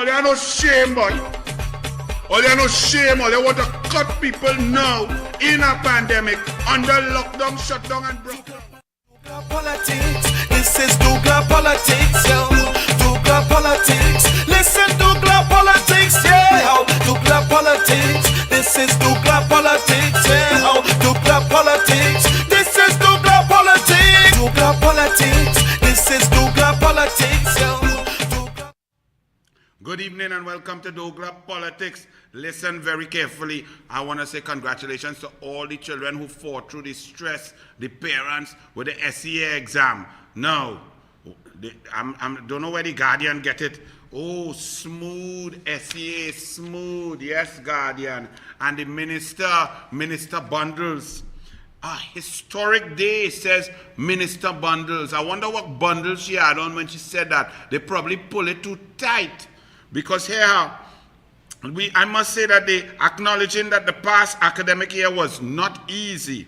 you are no shame, boy. All you are no shame, all you want to cut people now in a pandemic, under lockdown, shutdown, and broke. Politics, this is Douglas politics, yo. Douglas politics, listen Douglas politics, yeah. Douglas politics, this is Douglas politics, yeah. Douglas politics, this is Douglas politics. Douglas politics, this is Douglas politics, yo. Good evening and welcome to Douglas Politics. Listen very carefully. I want to say congratulations to all the children who fought through the stress, the parents with the SCA exam. Now, I don't know where the Guardian get it. Oh, smooth, SCA, smooth. Yes, Guardian. And the Minister Bundles. A historic day, says Minister Bundles. I wonder what bundles she had on when she said that. They probably pull it too tight. Because here, I must say that they acknowledging that the past academic year was not easy.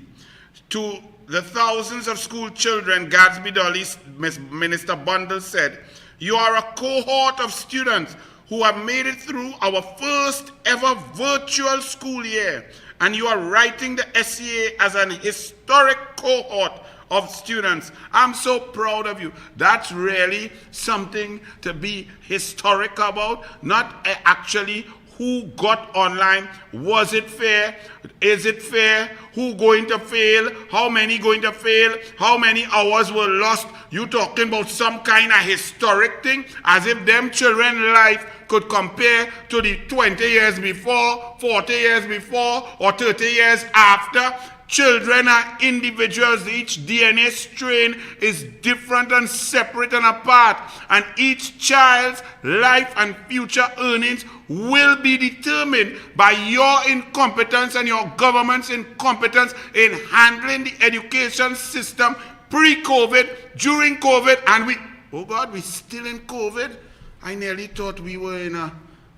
To the thousands of school children, Gadsby Dolly's Minister Bundles said, "You are a cohort of students who have made it through our first ever virtual school year, and you are writing the SCA as an historic cohort of students. I'm so proud of you." That's really something to be historic about. Not actually who got online. Was it fair? Is it fair? Who going to fail? How many going to fail? How many hours were lost? You talking about some kind of historic thing, as if them children life could compare to the 20 years before, 40 years before, or 30 years after. Children are individuals. Each DNA strain is different and separate and apart. And each child's life and future earnings will be determined by your incompetence and your government's incompetence in handling the education system pre-COVID, during COVID, and oh God, we're still in COVID. I nearly thought we were in a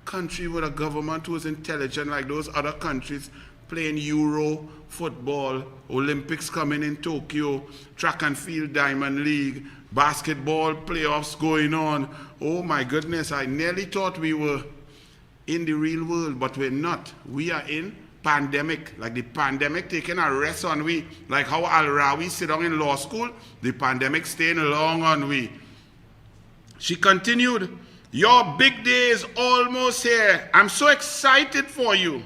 country with a government who was intelligent like those other countries, playing Euro, football, Olympics coming in Tokyo, track and field Diamond League, basketball playoffs going on. Oh my goodness, I nearly thought we were in the real world, but we're not. We are in pandemic, like the pandemic taking a rest on we, like how Al-Rawi sit down in law school, the pandemic staying along on we. She continued, "Your big day is almost here. I'm so excited for you."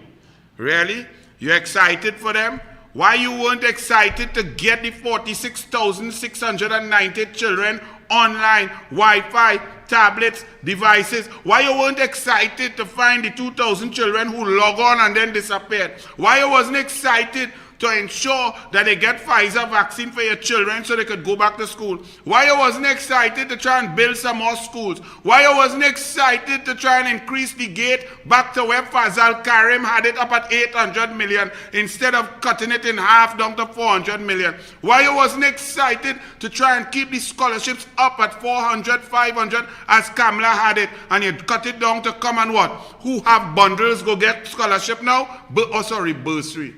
Really? You're excited for them? Why you weren't excited to get the 46,690 children online, Wi-Fi, tablets, devices? Why you weren't excited to find the 2,000 children who log on and then disappeared? Why you wasn't excited to ensure that they get Pfizer vaccine for your children so they could go back to school? Why you wasn't excited to try and build some more schools? Why you wasn't excited to try and increase the gate back to where Fazal Karim had it up at 800 million instead of cutting it in half down to 400 million? Why you wasn't excited to try and keep the scholarships up at 400, 500 as Kamala had it, and you cut it down to come and what? Who have bundles go get scholarship now? Bursary.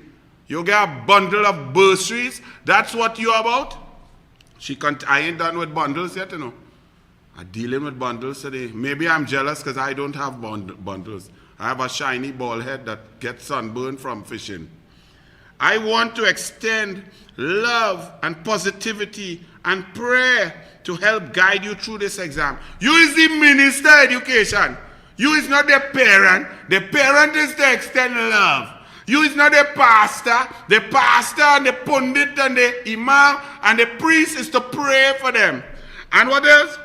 You get a bundle of bursaries. That's what you're about? I ain't done with bundles yet, you know. I'm dealing with bundles today. Maybe I'm jealous because I don't have bundles. I have a shiny ball head that gets sunburned from fishing. "I want to extend love and positivity and prayer to help guide you through this exam." You is the Minister of Education. You is not the parent. The parent is to extend love. You is not a pastor. The pastor and the pundit and the imam and the priest is to pray for them. And what else?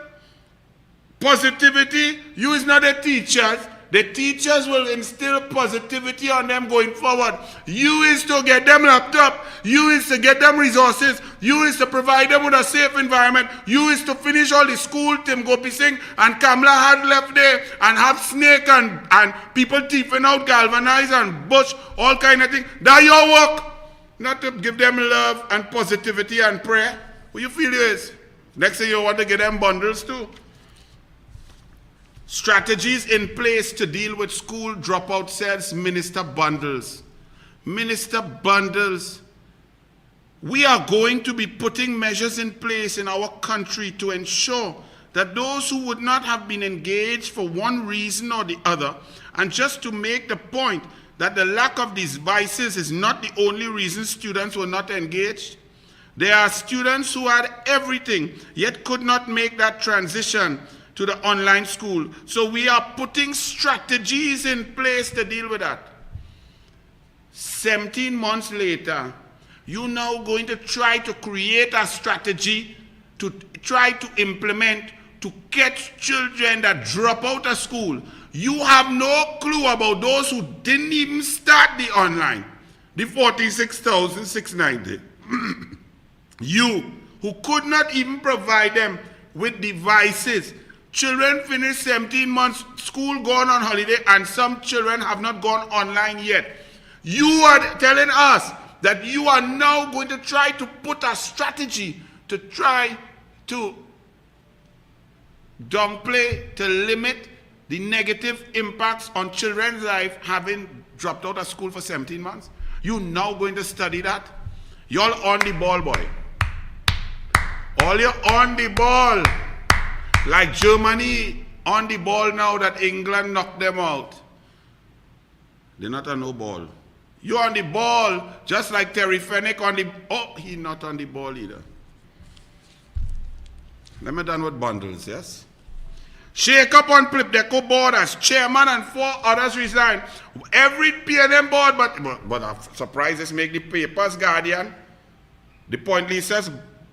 Positivity. You is not the teachers. The teachers will instill positivity on them going forward. You is to get them locked up. You is to get them resources. You is to provide them with a safe environment. You is to finish all the school Tim Gopi Singh and Kamala had left there and have snake and people thieving out galvanized and bush, all kind of things. That's your work. Not to give them love and positivity and prayer. What you feel is? Next thing you want to get them bundles too. Strategies in place to deal with school dropout, says Minister Bundles. Minister Bundles, we are going to be putting measures in place in our country to ensure that those who would not have been engaged for one reason or the other, and just to make the point that the lack of these devices is not the only reason students were not engaged. There are students who had everything, yet could not make that transition to the online school. So we are putting strategies in place to deal with that. 17 months later, you're now going to try to create a strategy to try to implement to catch children that drop out of school. You have no clue about those who didn't even start the online, the 46,690. You, who could not even provide them with devices. Children finish 17 months, school gone on holiday, and some children have not gone online yet. You are telling us that you are now going to try to put a strategy to try to downplay, to limit the negative impacts on children's life having dropped out of school for 17 months. You now going to study that? Y'all on the ball, boy. All you on the ball. Like Germany on the ball now that England knocked them out. They're not on no ball. You're on the ball, just like Terry Fennick on the... Oh, he's not on the ball either. Let me done with bundles, yes? Shake up on Deco board as chairman and 4 others resign. Every P&M board, but surprises make the papers, Guardian. The point says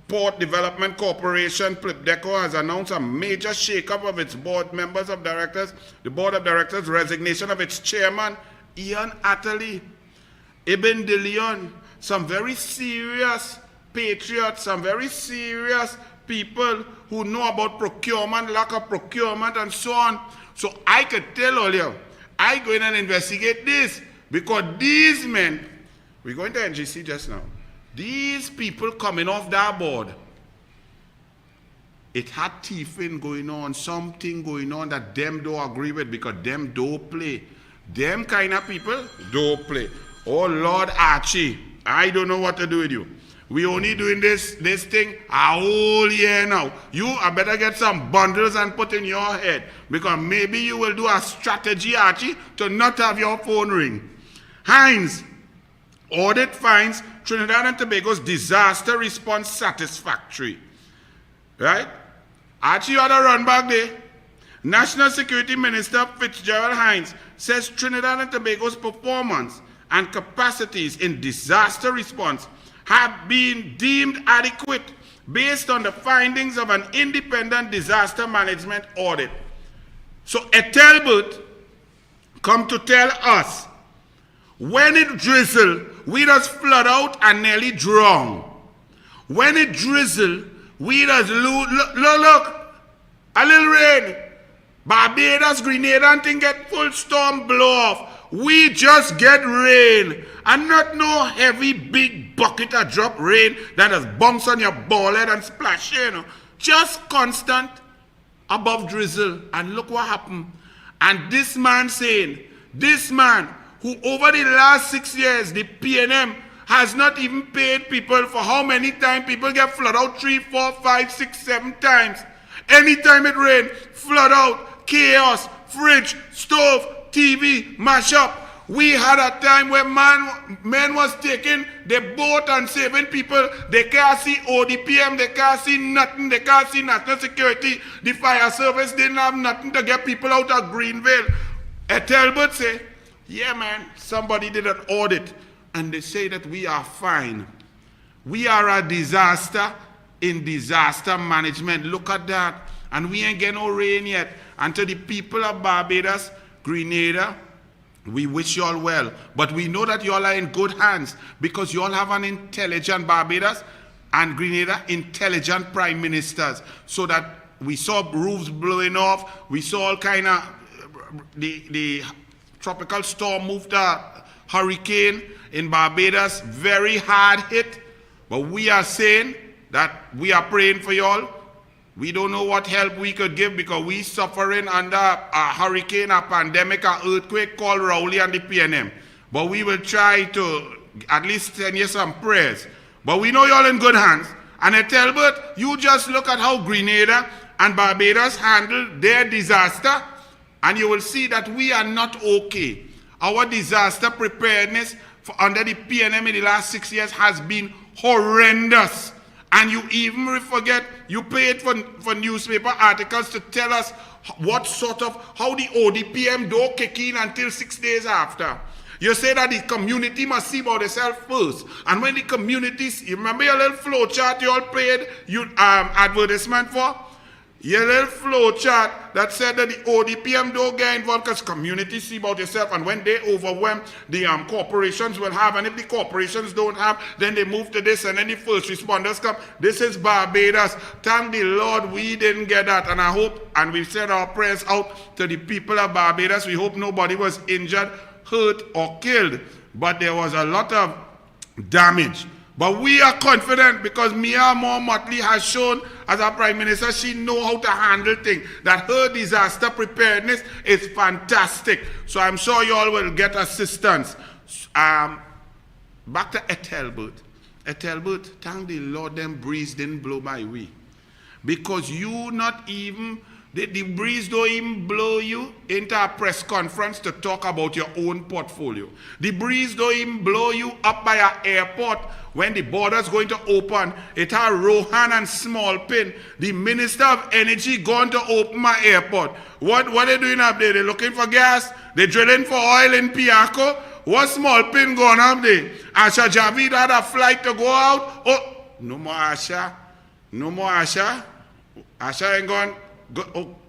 Port Development Corporation, Deco, has announced a major shake-up of its board members of directors. The board of directors' resignation of its chairman, Ian Atterley, Ibn DeLeon, some very serious patriots, some very serious people who know about procurement, lack of procurement, and so on. So I could tell all you, I go in and investigate this, because these men, we're going to NGC just now, these people coming off that board, it had thieving going on, something going on that them don't agree with, because them don't play. Them kind of people don't play. Oh Lord Archie, I don't know what to do with you. We only doing this thing a whole year now. I better get some bundles and put in your head, because maybe you will do a strategy, Archie, to not have your phone ring. Hines, audit finds Trinidad and Tobago's disaster response satisfactory. Right? Archie, you had a run back there. National Security Minister Fitzgerald Hines says Trinidad and Tobago's performance and capacities in disaster response have been deemed adequate based on the findings of an independent disaster management audit. So Talbot come to tell us, when it drizzle, we just flood out and nearly drown. When it drizzle, we just look, a little rain. Barbados, Grenada, and thing get full storm blow off. We just get rain, and not no heavy big bucket of drop rain that just bounce on your ball head and splash, you know. Just constant above drizzle, and look what happened. And this man saying, this man who over the last 6 years, the P&M has not even paid people for how many times people get flood out, 3, 4, 5, 6, 7 times. Anytime it rain, flood out, chaos, fridge, stove, TV, mash up. We had a time where men was taking the boat and saving people. They can't see ODPM, they can't see nothing, they can't see national security. The fire service didn't have nothing to get people out of Greenville. Talbot say, yeah man, somebody did an audit and they say that we are fine. We are a disaster in disaster management. Look at that. And we ain't getting no rain yet. And to the people of Barbados, Grenada, we wish you all well. But we know that you all are in good hands, because you all have an intelligent Barbados and Grenada, intelligent prime ministers. So that we saw roofs blowing off. We saw all kind of, the tropical storm moved a hurricane in Barbados, very hard hit. But we are saying that we are praying for you all. We don't know what help we could give, because we suffering under a hurricane, a pandemic, an earthquake called Rowley and the P&M. But we will try to at least send you some prayers. But we know you're all in good hands. And Talbot, you just look at how Grenada and Barbados handled their disaster, and you will see that we are not okay. Our disaster preparedness under the PNM in the last 6 years has been horrendous. And you even forget, you paid for newspaper articles to tell us what sort of, how the ODPM don't kick in until 6 days after. You say that the community must see about itself first. And when the communities, you remember your little flow chart you all paid advertisement for? Your little flow chart that said that the ODPM don't get involved because community see about yourself, and when they overwhelm, the corporations will have, and if the corporations don't have, then they move to this, and then the first responders come. This is Barbados. Thank the Lord we didn't get that, and I hope, and we sent our prayers out to the people of Barbados. We hope nobody was injured, hurt, or killed, but there was a lot of damage. But we are confident because Mia Moore Motley has shown as our Prime Minister, she knows how to handle things. That her disaster preparedness is fantastic. So I'm sure you all will get assistance. Back to Ethelbert. Ethelbert, thank the Lord them breeze didn't blow my way. Because you not even, the breeze don't even blow you into a press conference to talk about your own portfolio. The breeze don't even blow you up by an airport when the border's going to open. It had Rohan and Smallpin, the Minister of Energy, going to open my airport. What are they doing up there? They're looking for gas. They're drilling for oil in Piaco. What Smallpin going up there? Asha Javid had a flight to go out. Oh, no more Asha. No more Asha. Asha ain't gone.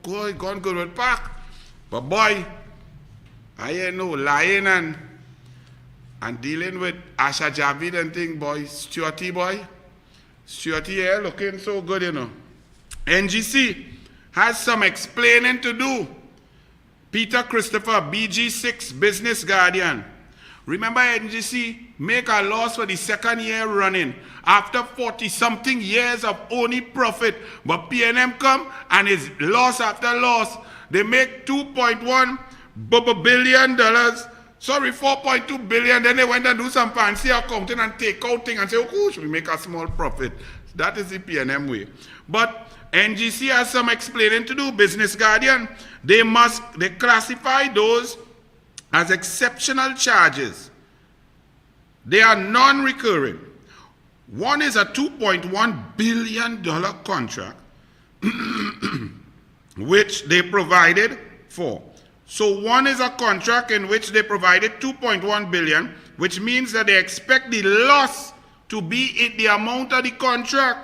Gone good with Park. But boy, I ain't no lying and dealing with Asha Javid and thing, boy. Stuarty boy. Stuarty here looking so good, you know. NGC has some explaining to do. Peter Christopher, BG6, Business Guardian. Remember NGC make a loss for the second year running after 40-something years of only profit. But PNM come and it's loss after loss. They make $2.1 billion. Sorry, $4.2 billion. Then they went and do some fancy accounting and take out things and say, oh, should we make a small profit? That is the PNM way. But NGC has some explaining to do. Business Guardian, they classify those as exceptional charges. They are non-recurring. One is a $2.1 billion contract which they provided for. So one is a contract in which they provided $2.1 billion, which means that they expect the loss to be in the amount of the contract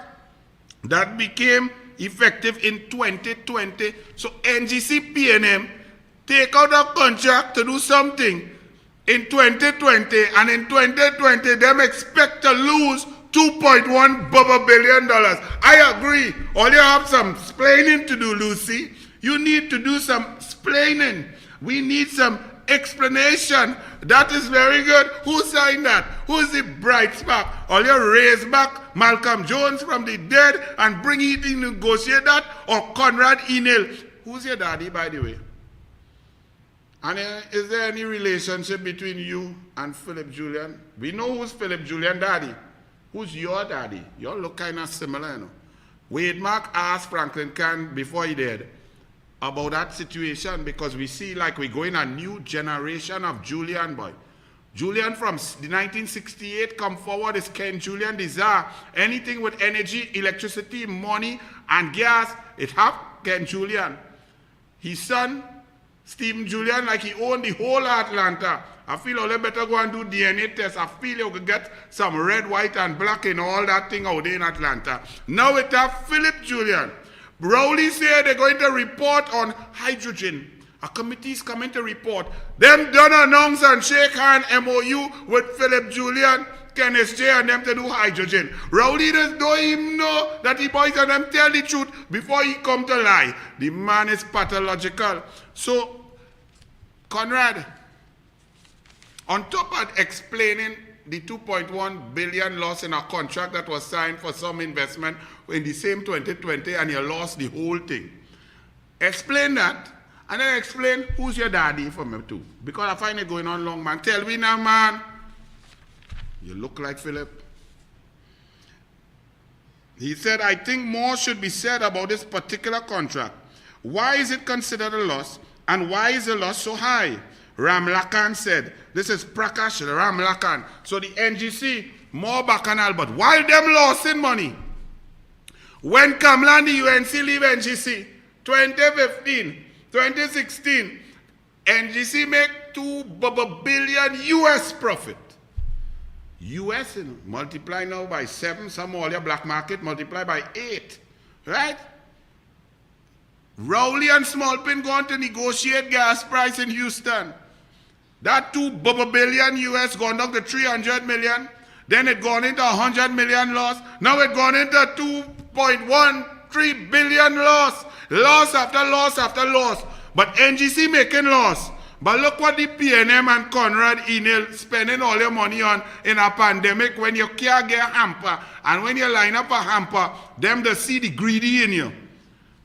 that became effective in 2020. So NGC PNM take out a contract to do something in 2020, and in 2020 them expect to lose $2.1 billion. I agree. All you have some explaining to do, Lucy. You need to do some explaining. We need some explanation. That is very good. Who signed that? Who's the bright spark? All you raise back Malcolm Jones from the dead and bring it in to negotiate that, or Conrad Enel. Who's your daddy, by the way? And is there any relationship between you and Philip Julian? We know who's Philip Julian daddy. Who's your daddy? You all look kind of similar, you know. Wade Mark asked Franklin Khan before he died about that situation, because we see like we're going a new generation of Julian boy. Julian from the 1968 come forward is Ken Julian Desire. Anything with energy, electricity, money, and gas, it have Ken Julian. His son, Stephen Julian, like he owned the whole Atlanta. I feel all better go and do DNA tests. I feel you could get some red, white, and black and all that thing out there in Atlanta. Now it have Philip Julian. Rowley said they're going to report on hydrogen. A committee is coming to report. Them done announce and shake hand MOU with Philip Julian, Kenneth J, and them to do hydrogen. Rowley don't even know that the boys and them tell the truth before he come to lie. The man is pathological. So, Conrad, on top of explaining the $2.1 billion loss in a contract that was signed for some investment in the same 2020, and you lost the whole thing, explain that, and then explain who's your daddy for me too. Because I find it going on long, man. Tell me now, man. You look like Philip. He said, I think more should be said about this particular contract. Why is it considered a loss, and why is the loss so high? Ramlakan said, this is Prakash Ramlakan. So the NGC, more bacchanal, but while them losing money, when Kamla and the UNC leave NGC, 2015, 2016, NGC make $2 billion US profit. US, you know, multiply now by 7, some all your black market, multiply by 8, right? Rowley and Smallpin going to negotiate gas price in Houston. That $2 billion US gone down to 300 million. Then it gone into 100 million loss. Now it gone into 2.13 billion loss. Loss after loss after loss. But NGC making loss. But look what the PNM and Conrad Enel spending all your money on in a pandemic when you can't get a hamper. And when you line up a hamper, them they see the greedy in you.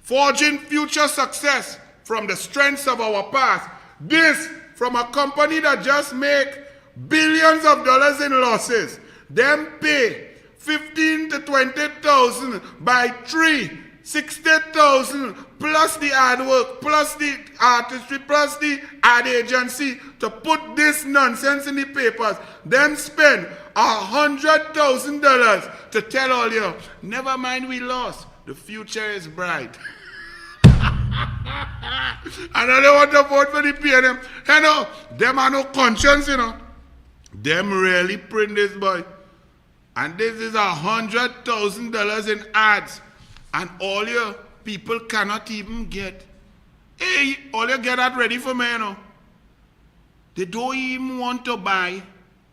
Forging future success from the strengths of our past. This from a company that just make billions of dollars in losses. Them pay 15 to 20,000 by 3, 60,000 plus the ad work, plus the artistry, plus the ad agency to put this nonsense in the papers. Them spend $100,000 to tell all you, never mind we lost, the future is bright. And I don't want to vote for the PNM. You know, them are no conscience, you know. Them really print this boy. And this is $100,000 in ads. And all your people cannot even get. Hey, all you get that ready for me, you know. They don't even want to buy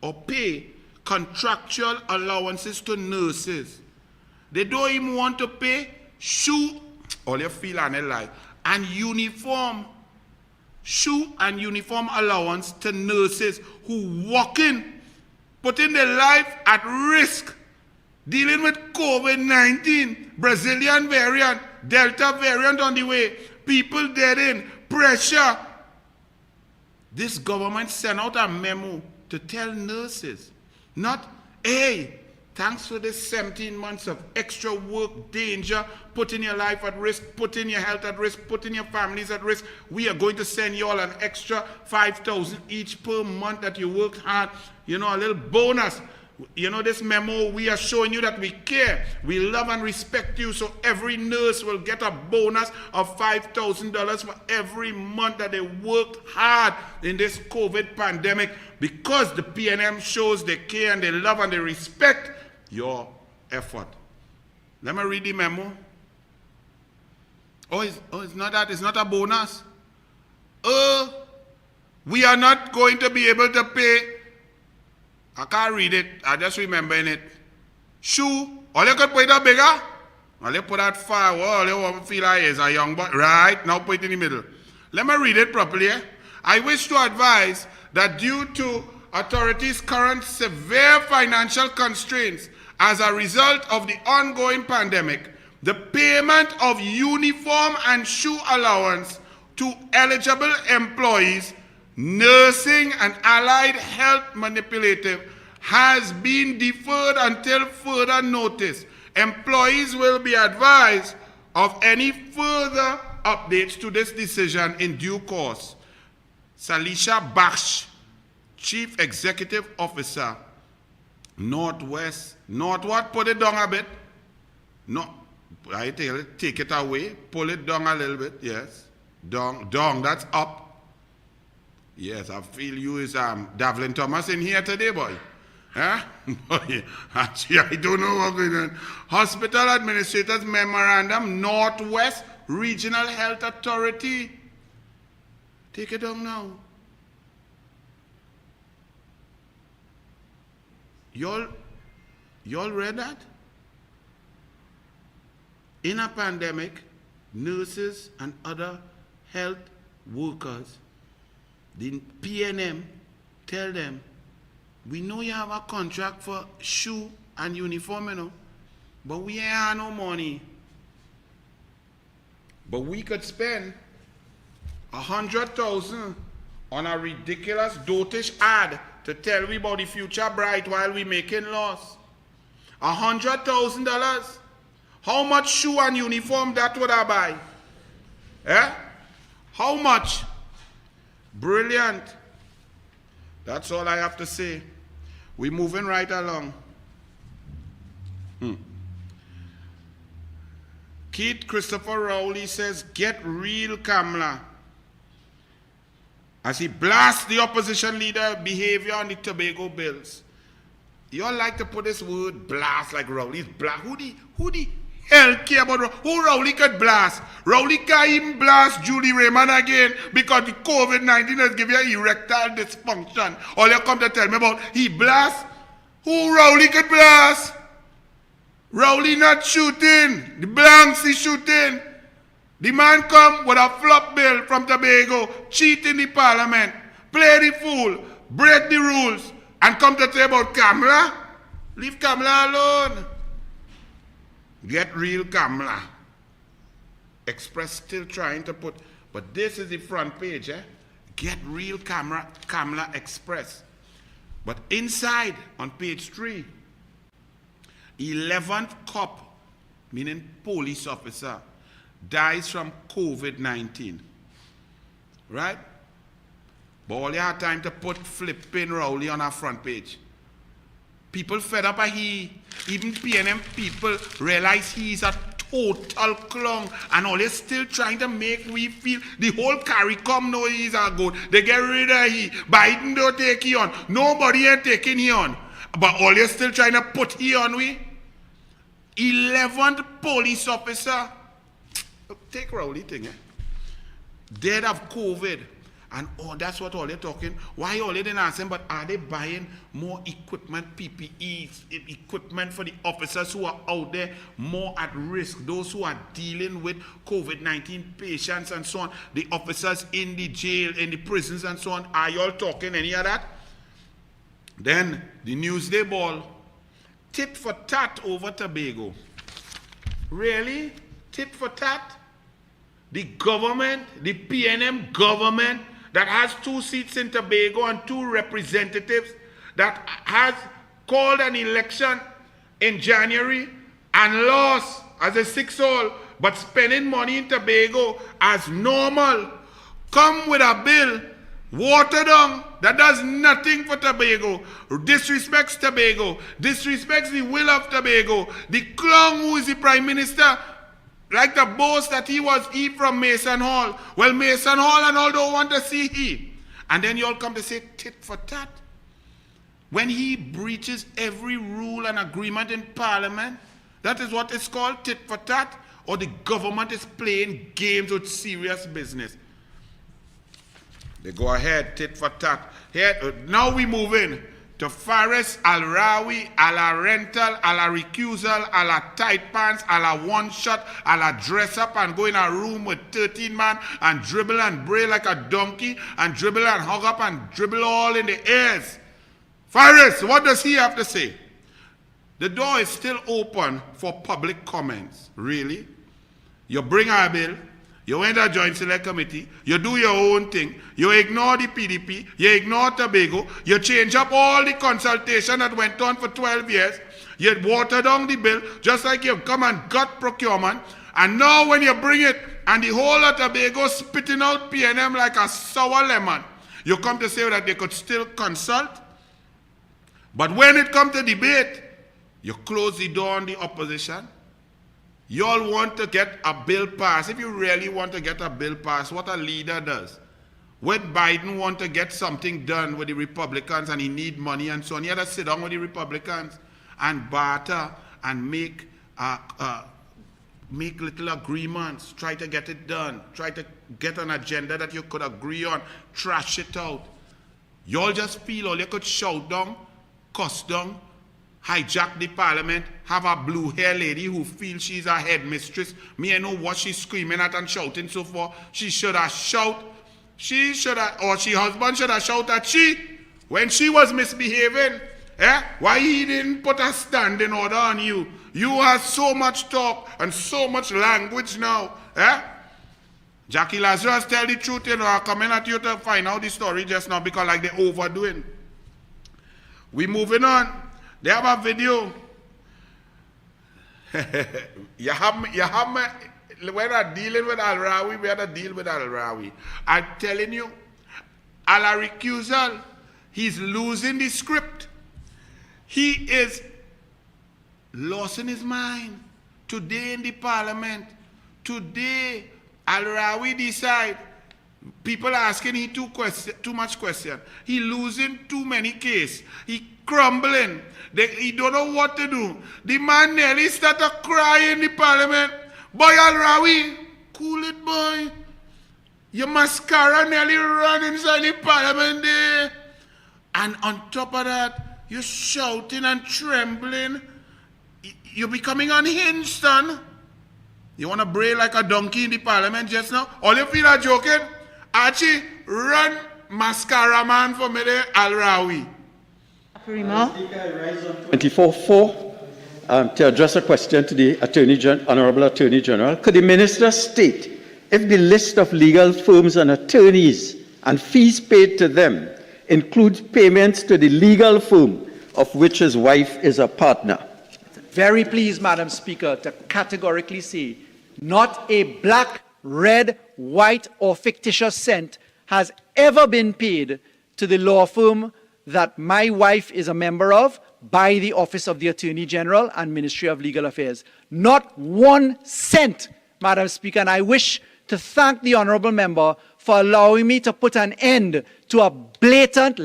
or pay contractual allowances to nurses. They don't even want to pay shoe, all you feel and they lie, and uniform, shoe and uniform allowance to nurses who walk in, putting their life at risk, dealing with COVID-19, Brazilian variant, Delta variant on the way, people dead in, pressure. This government sent out a memo to tell nurses, not, hey, thanks for this 17 months of extra work, danger, putting your life at risk, putting your health at risk, putting your families at risk. We are going to send you all an extra $5,000 each per month that you worked hard. You know, a little bonus. You know, this memo, we are showing you that we care. We love and respect you. So every nurse will get a bonus of $5,000 for every month that they worked hard in this COVID pandemic, because the PNM shows they care and they love and they respect your effort. Let me read the memo. Oh, it's not that. It's not a bonus. We are not going to be able to pay. I can't read it. I just remembering it. Shoe. All you could put it bigger. All you put that far. All you want to feel like is a young boy. Right. Now put it in the middle. Let me read it properly. I wish to advise that due to authorities' current severe financial constraints as a result of the ongoing pandemic, the payment of uniform and shoe allowance to eligible employees, nursing and allied health manipulative, has been deferred until further notice. Employees will be advised of any further updates to this decision in due course. Salisha Baksh, Chief Executive Officer, Northwest. North what? Put it down a bit. No, I take it away. Pull it down a little bit. Yes. Down. That's up. Yes, I feel you is Davlin Thomas in here today, boy. Huh? Boy, actually, I don't know what's going on. Hospital Administrators Memorandum, Northwest Regional Health Authority. Take it down now. Y'all read that? In a pandemic, nurses and other health workers, the PNM tell them, we know you have a contract for shoe and uniform, you know, but we ain't have no money. But we could spend $100,000 on a ridiculous dotish ad to tell we about the future bright while we making loss. $100,000. How much shoe and uniform that would I buy? Eh? How much? Brilliant. That's all I have to say. We're moving right along. Keith Christopher Rowley says, get real, Kamala. As he blasts the opposition leader behavior on the Tobago bills. You all like to put this word blast like Rowley's blast. Who the hell care about Rowley? Who Rowley could blast? Rowley can't even blast Julie Raymond again because the COVID-19 has given you erectile dysfunction. All you come to tell me about he blast? Who Rowley could blast? Rowley not shooting. The blanks is shooting. The man come with a flop bill from Tobago, cheat in the parliament, play the fool, break the rules, and come to tell about Kamala? Leave Kamala alone. Get real, Kamala. Express still trying to put, but this is the front page, eh? Get real, Kamala Express. But inside, on page 3, 11th cop, meaning police officer, dies from COVID-19. Right? But all you had time to put flipping Rowley on our front page. People fed up at he. Even PNM people realize he's a total clown. And all you're still trying to make we feel the whole CARICOM know he's a good. They get rid of he. Biden don't take he on. Nobody ain't taking he on. But all you're still trying to put he on we. 11th police officer. Take Rowley thing, eh? Dead of COVID. And that's what all they're talking. Why all they didn't ask him, but are they buying more equipment, PPEs, equipment for the officers who are out there more at risk, those who are dealing with COVID-19 patients and so on, the officers in the jail, in the prisons and so on. Are you all talking any of that? Then the Newsday ball, tit for tat over Tobago. Really? Tit for tat? The government, the PNM government that has 2 seats in Tobago and 2 representatives that has called an election in January and lost as a 6-all, but spending money in Tobago as normal, come with a bill, watered down, that does nothing for Tobago, disrespects Tobago, disrespects the will of Tobago. The clown who is the Prime Minister, like the boast that he was he from Mason Hall. Well, Mason Hall and all don't want to see he. And then you all come to say tit for tat. When he breaches every rule and agreement in Parliament, that is what it's called, tit for tat, or the government is playing games with serious business. They go ahead, tit for tat. Here, now we move in to Faris, Al-Rawi, Al-Rental, Al-Recusal, Al-Tight Pants, Al-One-Shot, Al-Dress-Up and go in a room with 13 men and dribble and bray like a donkey and dribble and hug up and dribble all in the airs. Faris, what does he have to say? The door is still open for public comments. Really? You bring a bill, you enter a joint select committee, you do your own thing, you ignore the PDP, you ignore Tobago, you change up all the consultation that went on for 12 years, you water down the bill, just like you come and got procurement, and now when you bring it, and the whole of Tobago spitting out PNM like a sour lemon, you come to say that they could still consult, but when it comes to debate, you close the door on the opposition. You all want to get a bill passed. If you really want to get a bill passed, what a leader does. When Biden want to get something done with the Republicans and he need money and so on, he had to sit down with the Republicans and barter and make little agreements, try to get it done, try to get an agenda that you could agree on, trash it out. You all just feel all you could shout down, cuss down, hijack the parliament, have a blue hair lady who feels she's a headmistress. Me, I know what she's screaming at and shouting so far. She should have shouted. She should have, or she husband should have shouted at she when she was misbehaving. Eh? Why he didn't put a standing order on you? You have so much talk and so much language now. Eh? Jackie Lazarus tell the truth, you know, I'm coming at you to find out the story just now because like they're overdoing. We moving on. They have a video. you have me, when I'm dealing with Al-Rawi, we had to deal with Al-Rawi. I'm telling you, a recusal, he's losing the script. He is losing his mind. Today in the parliament, today, Al-Rawi decide, people asking him too much question. He losing too many cases. He crumbling. He don't know what to do. The man nearly started crying in the parliament. Boy, Al-Rawi, cool it, boy. Your mascara nearly run inside the parliament there. And on top of that, you're shouting and trembling. You're becoming unhinged, son. You want to bray like a donkey in the parliament just now? All you feel are joking? Archie, run mascara man for me there, Al-Rawi. 24-4, to address a question to the Honorable Attorney General. Could the Minister state if the list of legal firms and attorneys and fees paid to them includes payments to the legal firm of which his wife is a partner? Very pleased, Madam Speaker, to categorically say not a black, red, white, or fictitious cent has ever been paid to the law firm that my wife is a member of by the Office of the Attorney General and Ministry of Legal Affairs. Not 1 cent, Madam Speaker, and I wish to thank the Honourable Member for allowing me to put an end to a blatant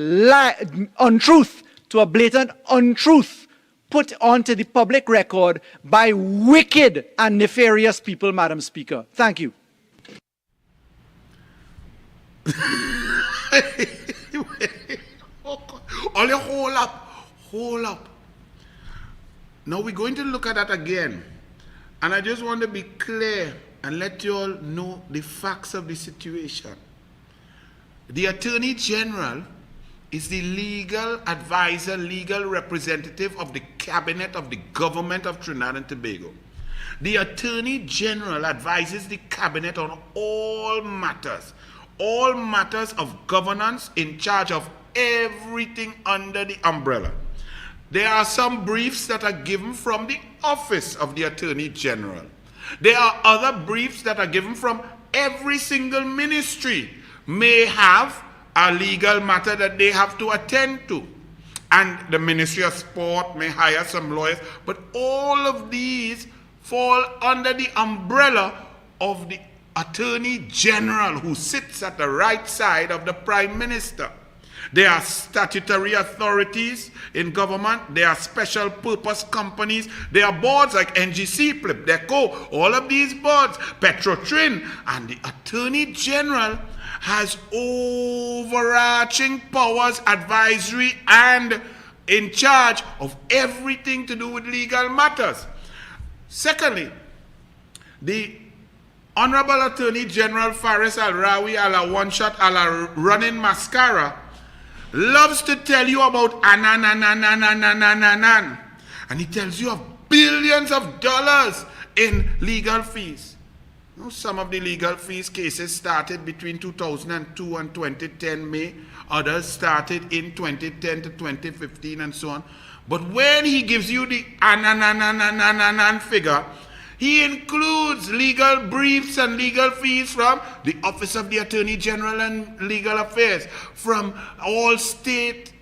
untruth, put onto the public record by wicked and nefarious people, Madam Speaker. Thank you. All you hold up. Now we're going to look at that again. And I just want to be clear and let you all know the facts of the situation. The Attorney General is the legal advisor, legal representative of the Cabinet of the Government of Trinidad and Tobago. The Attorney General advises the Cabinet on all matters of governance, in charge of everything under the umbrella. There are some briefs that are given from the Office of the Attorney General. There are other briefs that are given from every single ministry may have a legal matter that they have to attend to. And the Ministry of Sport may hire some lawyers, but all of these fall under the umbrella of the Attorney General, who sits at the right side of the Prime Minister. There are statutory authorities in government. There are special purpose companies. There are boards like NGC, PLIPDECO, all of these boards, Petrotrin, and the Attorney General has overarching powers, advisory, and in charge of everything to do with legal matters. Secondly, the Honorable Attorney General Faris Al-Rawi, a la one shot, a la running mascara, loves to tell you about anan. And he tells you of billions of dollars in legal fees. You know, some of the legal fees cases started between 2002 and 2010 May. Others started in 2010 to 2015 and so on. But when he gives you the anan figure, he includes legal briefs and legal fees from the Office of the Attorney General and Legal Affairs, from all state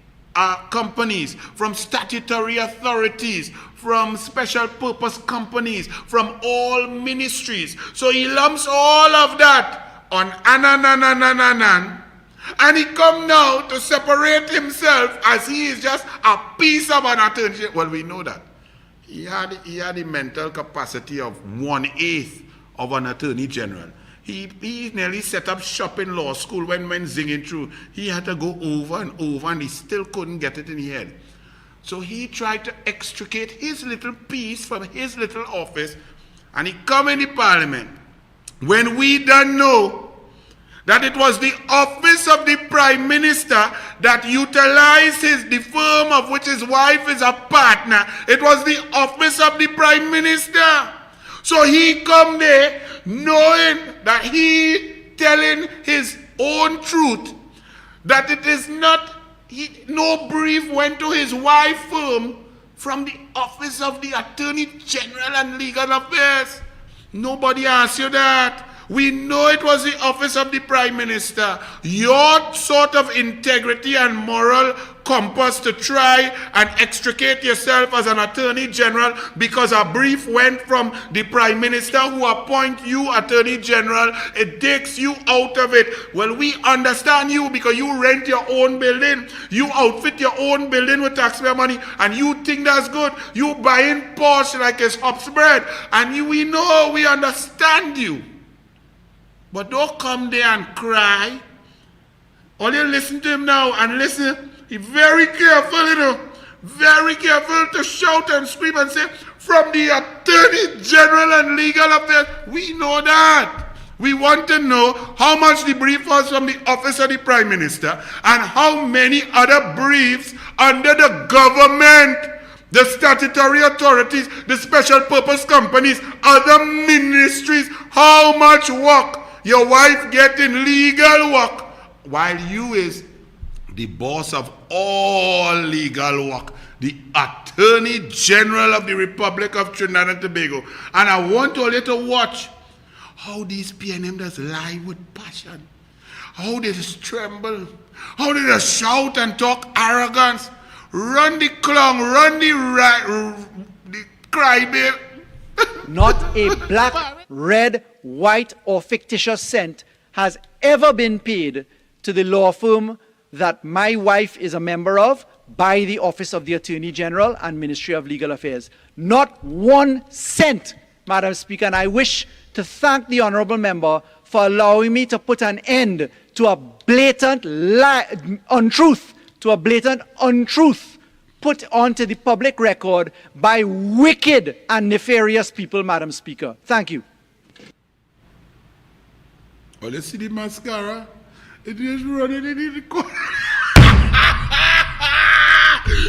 companies, from statutory authorities, from special purpose companies, from all ministries. So he lumps all of that on anan. And he come now to separate himself as he is just a piece of an attorney. Well, we know that. He had the mental capacity of 1/8 of an attorney general. He nearly set up shop in law school when zinging through. He had to go over and over, and he still couldn't get it in his head. So he tried to extricate his little piece from his little office, and he come in the parliament. When we don't know that it was the office of the Prime Minister that utilized the firm of which his wife is a partner. It was the office of the Prime Minister. So he come there knowing that he telling his own truth, that it is not, no brief went to his wife firm from the Office of the Attorney General and Legal Affairs. Nobody asked you that. We know it was the Office of the Prime Minister. Your sort of integrity and moral compass to try and extricate yourself as an Attorney General because a brief went from the Prime Minister who appoint you Attorney General. It takes you out of it. Well, we understand you because you rent your own building. You outfit your own building with taxpayer money and you think that's good. You buying Porsche like it's hops bread. And we know, we understand you. But don't come there and cry. All you listen to him now and listen. Be very careful, you know. Very careful to shout and scream and say, from the Attorney General and Legal Affairs. We know that. We want to know how much the brief was from the Office of the Prime Minister and how many other briefs under the government, the statutory authorities, the special purpose companies, other ministries, how much work your wife getting legal work while you is the boss of all legal work, the Attorney General of the Republic of Trinidad and Tobago. And I want all you to watch how these PNM does lie with passion, how they just tremble, how they just shout and talk arrogance, run the clown, run the crybaby. Not a black, red, white, or fictitious cent has ever been paid to the law firm that my wife is a member of by the Office of the Attorney General and Ministry of Legal Affairs. Not 1 cent, Madam Speaker, and I wish to thank the Honourable Member for allowing me to put an end to a blatant untruth, put onto the public record by wicked and nefarious people, Madam Speaker. Thank you. Oh, let's see the mascara. It is running in the corner.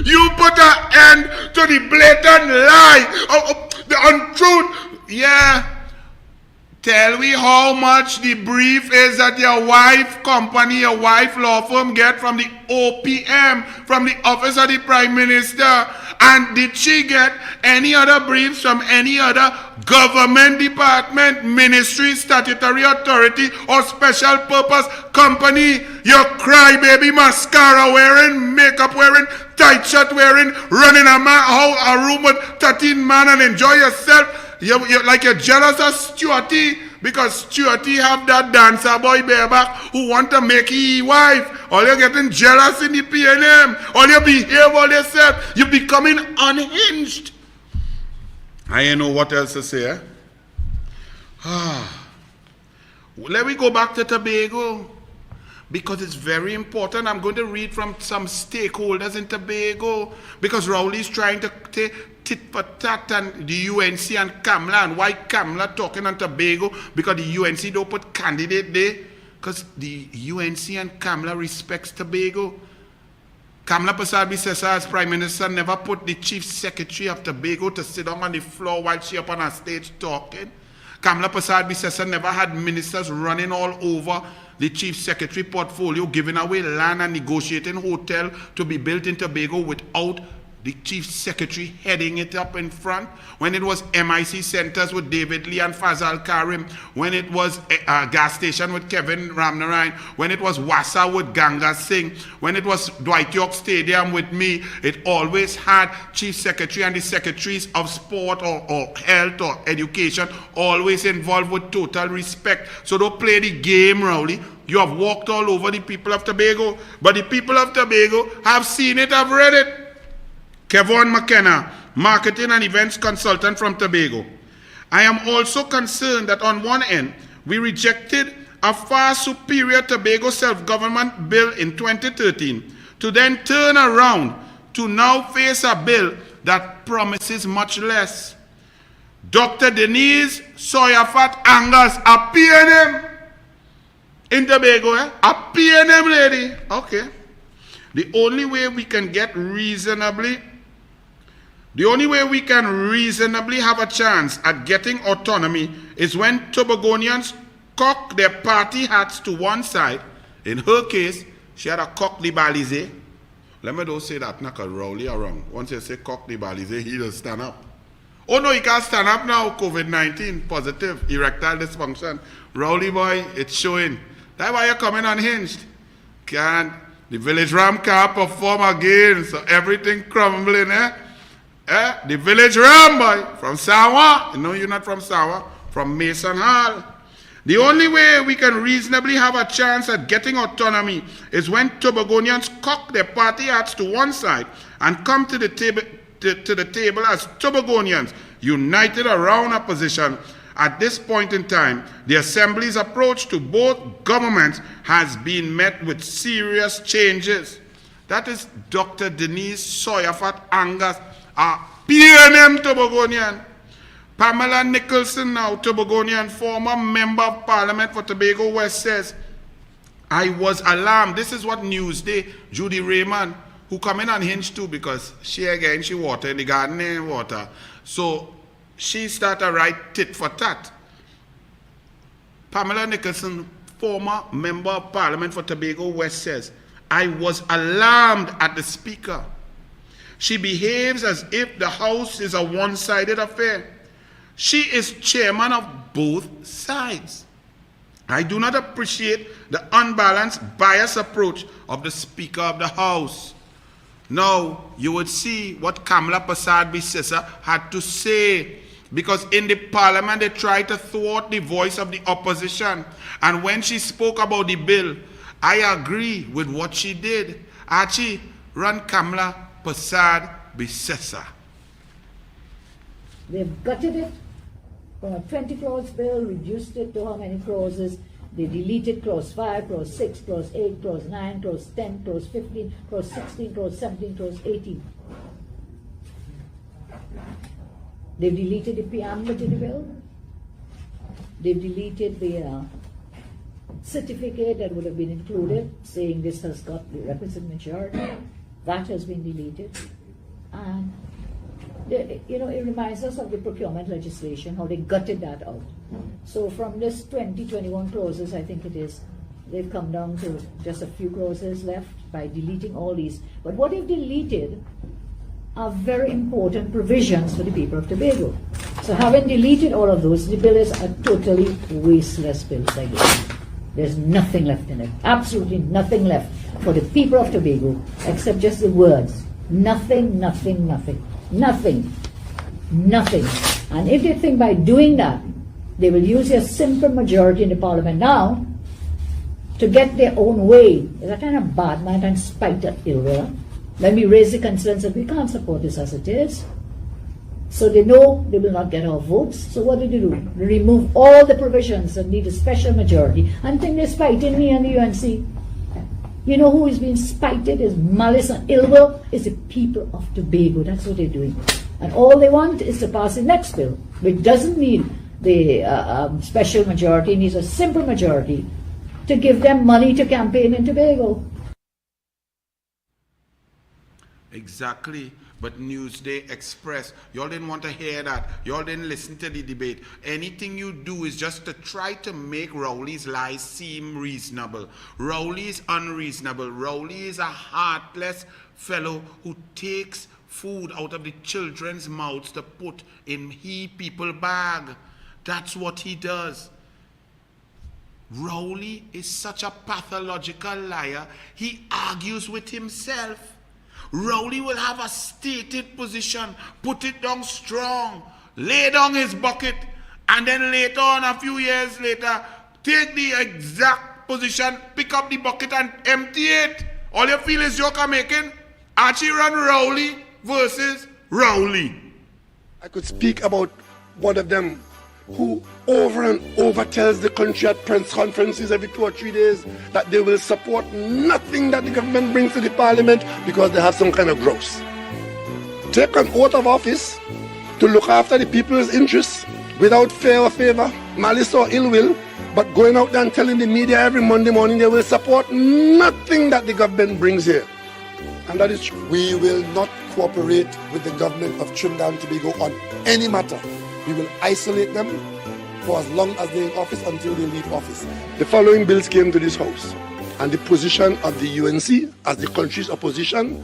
You put an end to the blatant lie, the untruth. Yeah. Tell me how much the brief is that your wife company, your wife law firm get from the OPM, from the Office of the Prime Minister. And did she get any other briefs from any other government department, ministry, statutory authority, or special purpose company? Your crybaby mascara wearing, makeup wearing, tight shirt wearing, running a room with 13 men and enjoy yourself. You're like you're jealous of Stuarty because Stuarty have that dancer boy bareback who want to make his wife. All you're getting jealous in the PNM. All you behave all yourself. You're becoming unhinged. I ain't know what else to say. Let me go back to Tobago because it's very important. I'm going to read from some stakeholders in Tobago because Rowley's trying to tit for tat and the UNC and Kamla, and why Kamla talking on Tobago because the UNC don't put candidate there because the UNC and Kamla respects Tobago. Kamla Persad-Bissessar as Prime Minister never put the Chief Secretary of Tobago to sit down on the floor while she up on her stage talking. Kamla Persad-Bissessar never had ministers running all over the Chief Secretary portfolio, giving away land and negotiating hotel to be built in Tobago without the Chief Secretary heading it up in front. When it was MIC centers with David Lee and Fazal Karim, when it was a gas station with Kevin Ramnarayan, when it was Wassa with Ganga Singh, when it was Dwight York Stadium with me, it always had Chief Secretary and the Secretaries of Sport or Health or Education always involved with total respect. So don't play the game, Rowley. You have walked all over the people of Tobago, but the people of Tobago have seen it, have read it. Kevon McKenna, Marketing and Events Consultant from Tobago. I am also concerned that on one end, we rejected a far superior Tobago self-government bill in 2013 to then turn around to now face a bill that promises much less. Dr. Denise Sawyerfat Angus, a PNM in Tobago, a PNM lady. Okay. The only way we can reasonably have a chance at getting autonomy is when Tobagonians cock their party hats to one side. In her case, she had a cock the balize, Let me don't say that, not cause Rowley around. Once you say cock the ball, he say he just stand up. Oh no, he can't stand up now, COVID-19, positive, erectile dysfunction. Rowley boy, it's showing. That's why you're coming unhinged. Can't, the village ram can't perform again, so everything crumbling, The village ram boy, from Sawa, no, you're not from Sawa, from Mason Hall. The only way we can reasonably have a chance at getting autonomy is when Tobagonians cock their party hats to one side and come to the table as Tobagonians, united around a position. At this point in time, the Assembly's approach to both governments has been met with serious changes. That is Dr. Denise Sawyerford Angus, a PNM Tobagonian. Pamela Nicholson, now Tobagonian, former member of Parliament for Tobago West, says, I was alarmed. This is what Newsday, Judy Raymond, who come in unhinged too, because she again, she water in the garden and water. So she started write tit for tat. Pamela Nicholson, former member of Parliament for Tobago West, says, I was alarmed at the Speaker. She behaves as if the House is a one-sided affair. She is chairman of both sides. I do not appreciate the unbalanced, biased approach of the Speaker of the House. Now, you would see what Kamala Persad-Bissessar had to say, because in the Parliament they tried to thwart the voice of the opposition. And when she spoke about the bill, I agree with what she did. Archie, run Kamala Persad-Bissessar. They've gutted it from a 20-clause bill, reduced it to how many clauses? They deleted clause 5, clause 6, clause 8, clause 9, clause 10, clause 15, clause 16, clause 17, clause 18. They've deleted the preamble to the bill. They've deleted the certificate that would have been included, saying this has got the requisite majority. That has been deleted. And it reminds us of the procurement legislation, how they gutted that out. So from this 21 clauses, I think it is, they've come down to just a few clauses left by deleting all these. But what they've deleted are very important provisions for the people of Tobago. So having deleted all of those, the bill is a totally wasteless bill, I guess. There's nothing left in it, absolutely nothing left for the people of Tobago, except just the words. Nothing, nothing, nothing. Nothing. Nothing. And if they think by doing that, they will use their simple majority in the Parliament now to get their own way. Is that kind of bad mind and spite and ill will? When we raise the concerns that we can't support this as it is, so they know they will not get our votes. So what do? They remove all the provisions that need a special majority and think they're spiting me and the UNC. You know who is being spited, is malice and ill will, is the people of Tobago. That's what they're doing. And all they want is to pass the next bill, which doesn't need the special majority, it needs a simple majority to give them money to campaign in Tobago. Exactly. But Newsday Express, y'all didn't want to hear that. Y'all didn't listen to the debate. Anything you do is just to try to make Rowley's lies seem reasonable. Rowley is unreasonable. Rowley is a heartless fellow who takes food out of the children's mouths to put in people bag. That's what he does. Rowley is such a pathological liar. He argues with himself. Rowley will have a stated position, put it down strong, lay down his bucket, and then later on, a few years later, take the exact position, pick up the bucket and empty it. All you feel is joke are making. Archie run Rowley versus Rowley. I could speak about one of them who over and over tells the country at press conferences every 2 or 3 days that they will support nothing that the government brings to the Parliament because they have some kind of grouse. Take an oath of office to look after the people's interests without fear or favor, malice or ill will, but going out there and telling the media every Monday morning they will support nothing that the government brings here. And that is true. We will not cooperate with the government of Trinidad and Tobago on any matter. We will isolate them for as long as they're in office until they leave office. The following bills came to this House. and the position of the UNC as the country's opposition,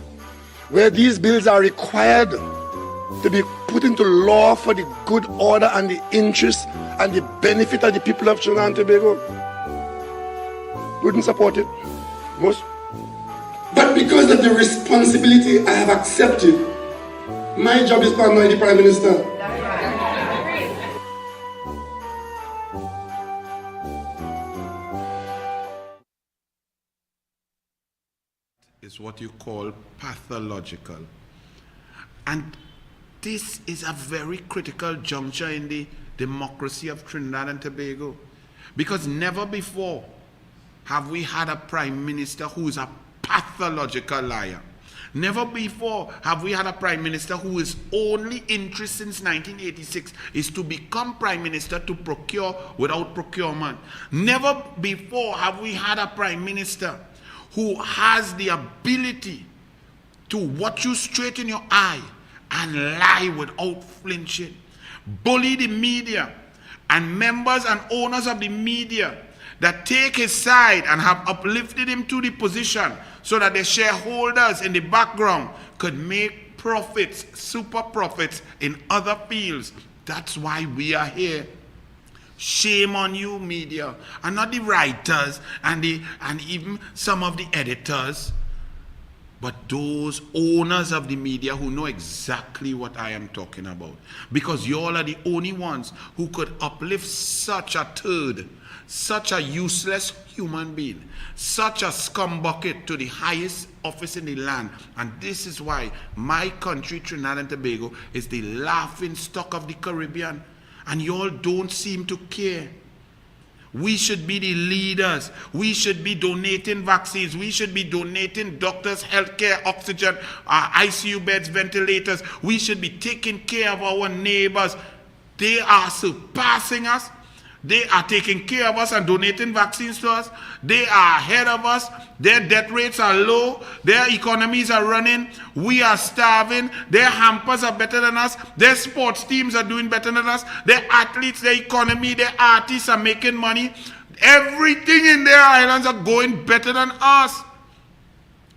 where these bills are required to be put into law for the good order and the interest and the benefit of the people of Trinidad and Tobago, wouldn't support it. Most. But because of the responsibility I have accepted, my job is to annoy the Prime Minister. Is what you call pathological. And this is a very critical juncture in the democracy of Trinidad and Tobago, because never before have we had a Prime Minister who is a pathological liar. Never before have we had a Prime Minister whose only interest since 1986 is to become Prime Minister to procure without procurement. Never before have we had a Prime Minister who has the ability to watch you straight in your eye and lie without flinching, bully the media and members and owners of the media that take his side and have uplifted him to the position so that the shareholders in the background could make profits, super profits in other fields. That's why we are here. Shame on you, media, and not the writers and even some of the editors, but those owners of the media who know exactly what I am talking about. Because you all are the only ones who could uplift such a turd, such a useless human being, such a scumbucket to the highest office in the land. And this is why my country, Trinidad and Tobago, is the laughing stock of the Caribbean. And you all don't seem to care. We should be the leaders. We should be donating vaccines. We should be donating doctors, healthcare, oxygen, ICU beds, ventilators. We should be taking care of our neighbors. They are surpassing us. They are taking care of us and donating vaccines to us. They are ahead of us. Their death rates are low. Their economies are running. We are starving. Their hampers are better than us. Their sports teams are doing better than us. Their athletes, their economy, their artists are making money. Everything in their islands are going better than us.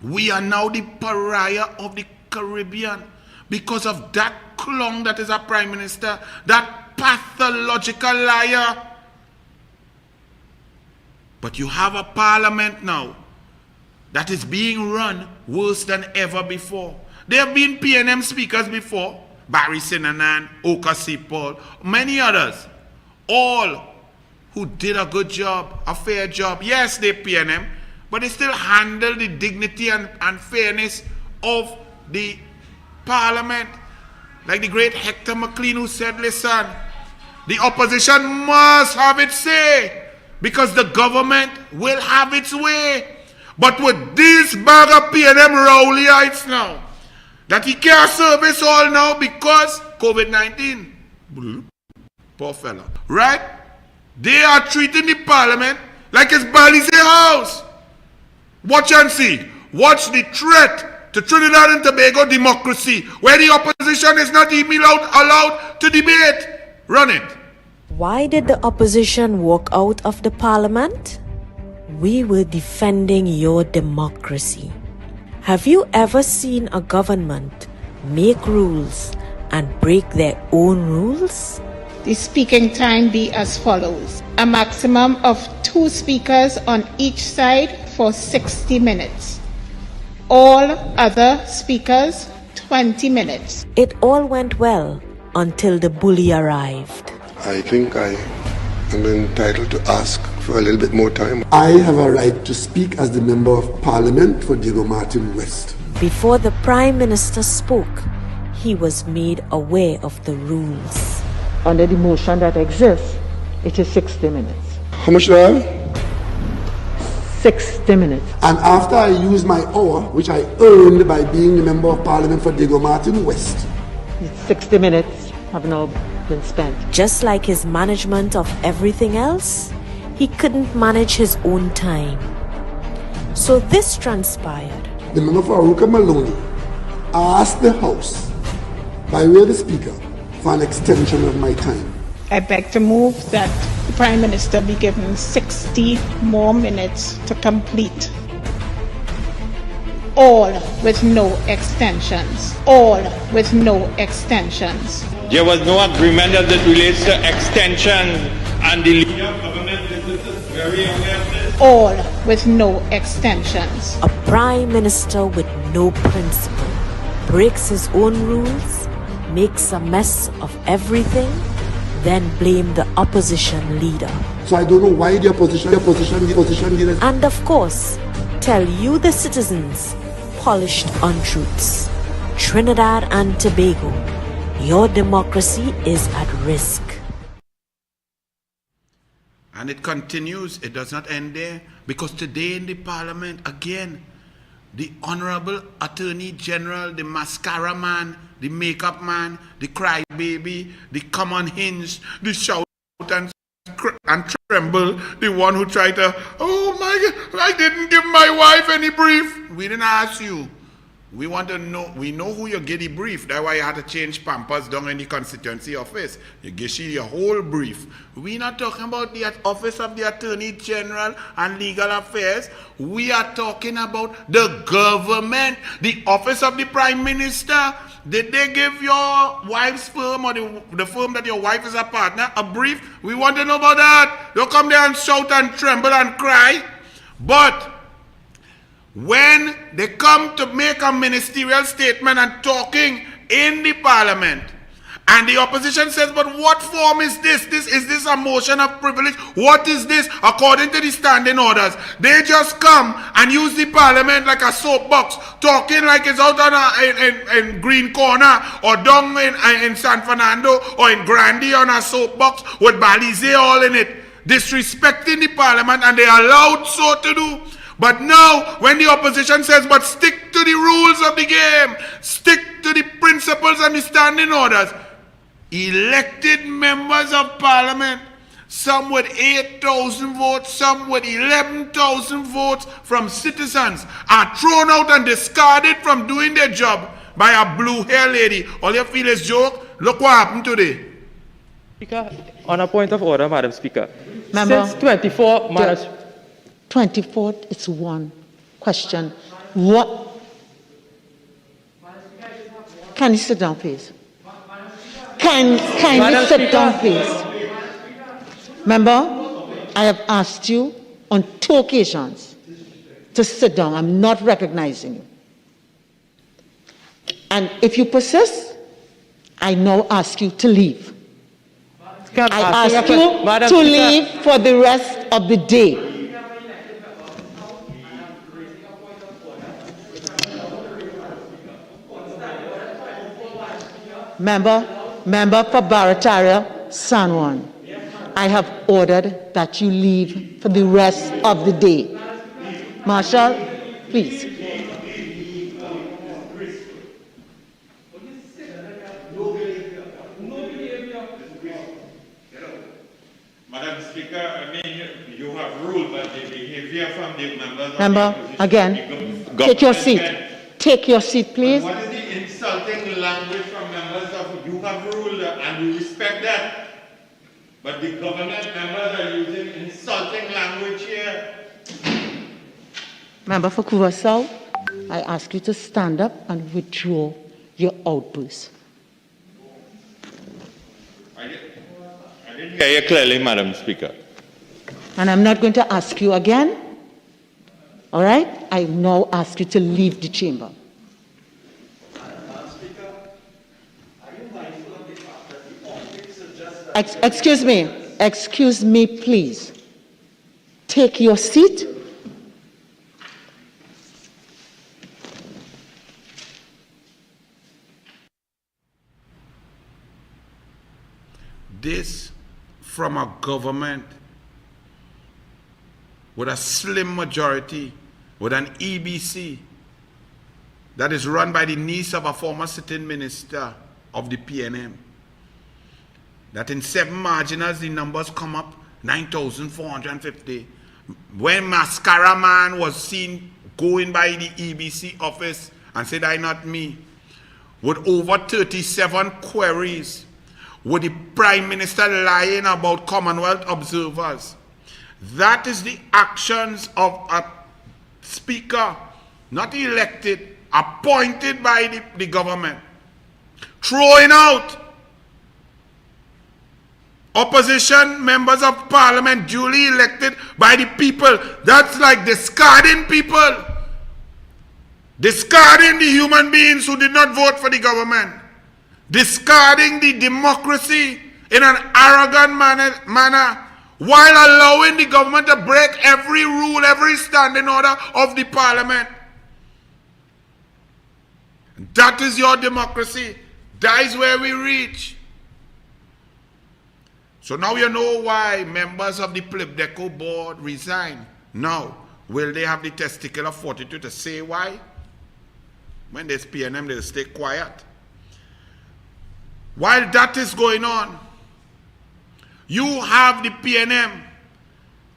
We are now the pariah of the Caribbean because of that clown that is our Prime Minister, that pathological liar. But you have a parliament now that is being run worse than ever before. There have been PNM speakers before, Barry Sinanan, Oka Paul, many others, all who did a good job, a fair job. Yes, they PNM, but they still handle the dignity and fairness of the parliament. Like the great Hector McLean, who said, listen, the opposition must have its say, because the government will have its way. But with this bag of PNM Rowleyites now, that he can't service all now because COVID-19. Poor fella. Right? They are treating the parliament like it's Bali's house. Watch and see. Watch the threat to Trinidad and Tobago democracy, where the opposition is not even allowed to debate. Run it. Why did the opposition walk out of the parliament? We were defending your democracy. Have you ever seen a government make rules and break their own rules? The speaking time be as follows. A maximum of 2 speakers on each side for 60 minutes. All other speakers 20 minutes. It all went well until the bully arrived. I think I am entitled to ask for a little bit more time. I have a right to speak as the Member of Parliament for Diego Martin West. Before the Prime Minister spoke, he was made aware of the rules. Under the motion that exists, it is 60 minutes. How much do I have? 60 minutes. And after I use my hour, which I earned by being the Member of Parliament for Diego Martin West, 60 minutes have now been spent. Just like his management of everything else, he couldn't manage his own time. So this transpired. The member for Aruka Maloney asked the House, by way of the Speaker, for an extension of my time. I beg to move that the Prime Minister be given 60 more minutes to complete. All with no extensions. All with no extensions. There was no agreement as it relates to extension, and the leader of government is very aware of this. All with no extensions. A prime minister with no principle breaks his own rules, makes a mess of everything, then blame the opposition leader. So I don't know why the opposition leaders. And of course, tell you the citizens polished untruths. Trinidad and Tobago, your democracy is at risk. And it continues, it does not end there, because today in the parliament, again, the Honorable Attorney General, the mascara man, the makeup man, the crybaby, the come unhinged, the shout and tremble, the one who tried to, oh my God, I didn't give my wife any brief. We didn't ask you. We want to know, we know who you get the brief. That's why you had to change Pampers down in the constituency office. You get she your whole brief. We're not talking about the office of the Attorney General and Legal Affairs. We are talking about the government, the office of the Prime Minister. Did they give your wife's firm or the firm that your wife is a partner a brief? We want to know about that. Don't come there and shout and tremble and cry. But when they come to make a ministerial statement and talking in the parliament, and the opposition says, but what form is this? Is this a motion of privilege? What is this according to the standing orders? They just come and use the parliament like a soapbox, talking like it's out on in Green Corner or down in San Fernando or in Grande on a soapbox with Balize all in it, disrespecting the parliament, and they are allowed so to do. But now, when the opposition says, but stick to the rules of the game, stick to the principles and the standing orders, elected members of parliament, some with 8,000 votes, some with 11,000 votes from citizens, are thrown out and discarded from doing their job by a blue-haired lady. All you feel is joke? Look what happened today. Speaker, on a point of order, Madam Speaker. Member, Since 24, Madam 24, it's one question. What? Can you sit down, please? Can you sit down, please? Member, I have asked you on 2 occasions to sit down. I'm not recognizing you. And if you persist, I now ask you to leave. I ask you to leave for the rest of the day. Member for Barataria, San Juan, I have ordered that you leave for the rest of the day. Marshal, please. Madam Speaker, I mean, you have ruled that the behavior from the members Member, of the opposition again, take your seat. Take your seat, please. What is the insulting language from members of, you have ruled and we respect that, but the government members are using insulting language here. Member for Curaçao, I ask you to stand up and withdraw your outburst. I didn't hear you clearly, Madam Speaker. And I'm not going to ask you again. All right? I now ask you to leave the chamber. Excuse me, please. Take your seat. This from a government with a slim majority, with an EBC that is run by the niece of a former sitting minister of the PNM. That in 7 marginals, the numbers come up 9,450. When Mascara Man was seen going by the EBC office and said, "I not me," with over 37 queries, with the Prime Minister lying about Commonwealth observers. That is the actions of a speaker, not elected, appointed by the government. Throwing out opposition members of parliament duly elected by the people. That's like discarding people. Discarding the human beings who did not vote for the government. Discarding the democracy in an arrogant manner while allowing the government to break every rule, every standing order of the parliament. That is your democracy. That is where we reach. So now you know why members of the Plebdeco board resign. Now, will they have the testicular fortitude to say why? When there's PNM, they'll stay quiet. While that is going on, you have the PNM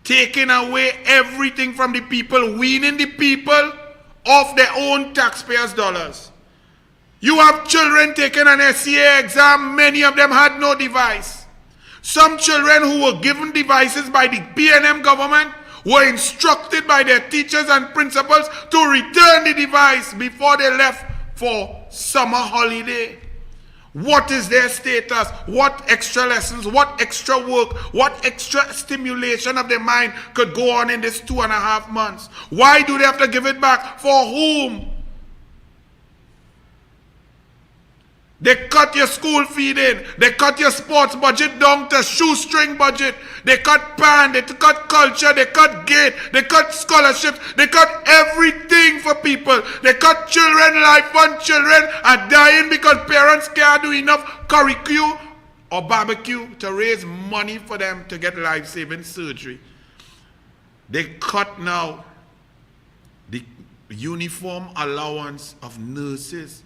taking away everything from the people, weaning the people of their own taxpayers' dollars. You have children taking an SCA exam, many of them had no device. Some children who were given devices by the PNM government were instructed by their teachers and principals to return the device before they left for summer holiday. What is their status? What extra lessons, what extra work, what extra stimulation of their mind could go on in this 2.5 months? Why do they have to give it back? For whom? They cut your school feeding. They cut your sports budget down to shoestring budget. They cut PAN, they cut culture, they cut gate, they cut scholarships, they cut everything for people. They cut children life fund. Children are dying because parents can't do enough curricula or barbecue to raise money for them to get life-saving surgery. They cut now the uniform allowance of nurses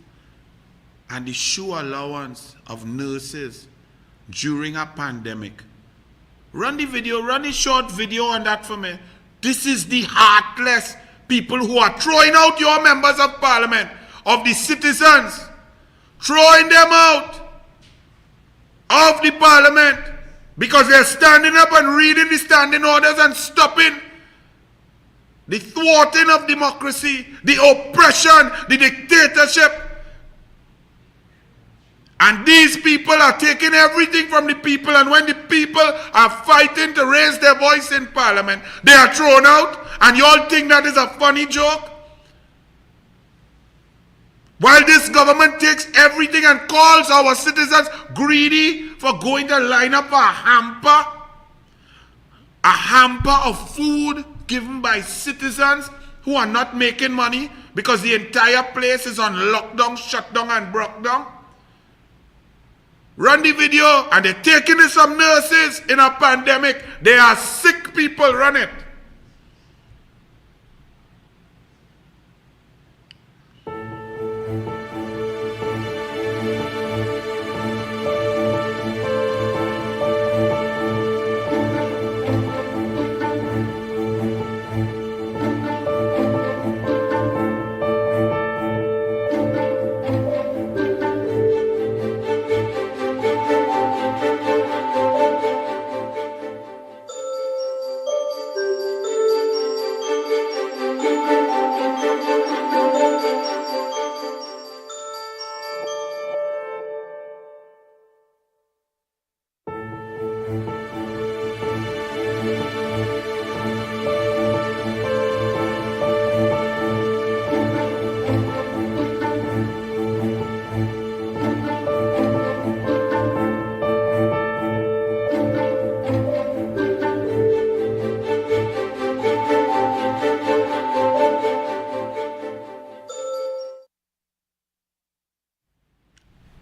and the shoe allowance of nurses during a pandemic. Run the video, run a short video on that for me. This is the heartless people who are throwing out your members of parliament, of the citizens, throwing them out of the parliament because they're standing up and reading the standing orders and stopping the thwarting of democracy, the oppression, the dictatorship. And these people are taking everything from the people, and when the people are fighting to raise their voice in parliament, they are thrown out, and you all think that is a funny joke? While this government takes everything and calls our citizens greedy for going to line up a hamper of food given by citizens who are not making money because the entire place is on lockdown, shut down, and broke down. Run the video, and they're taking it some nurses in a pandemic. They are sick people. Run it.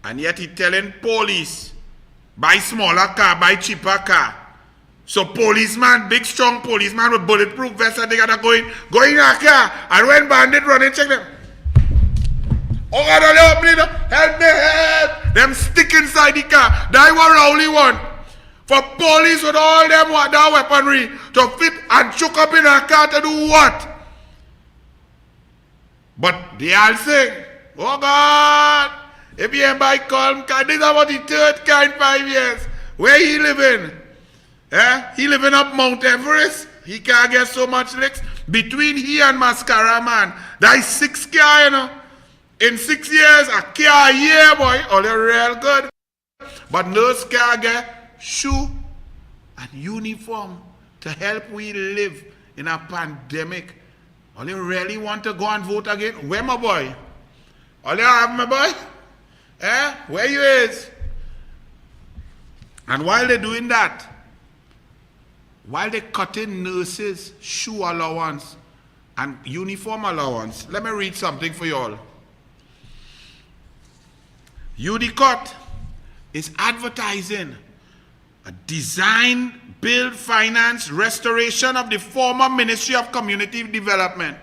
And yet he telling police, buy smaller car, buy cheaper car. So policeman, big strong policeman with bulletproof vest, and they gotta go in a car. And when bandit run in, check them. Oh God, help me, help me, help. Them stick inside the car. That was only one. For police with all them that weaponry to fit and choke up in a car to do what? But they all say, oh God, If you ain't buy calm, this is about the third kind 5 years. Where he living? He living up Mount Everest. He can't get so much licks. Between he and Mascara, man, that is 6 car, you know. In 6 years, a car a year, boy. All the real good. But nurse can't get shoe and uniform to help we live in a pandemic. All you really want to go and vote again? Where my boy? All you have, my boy? Where you is? And while they're doing that, while they're cutting nurses' shoe allowance and uniform allowance, let me read something for you all. UDCOT is advertising a design, build, finance, restoration of the former Ministry of Community Development.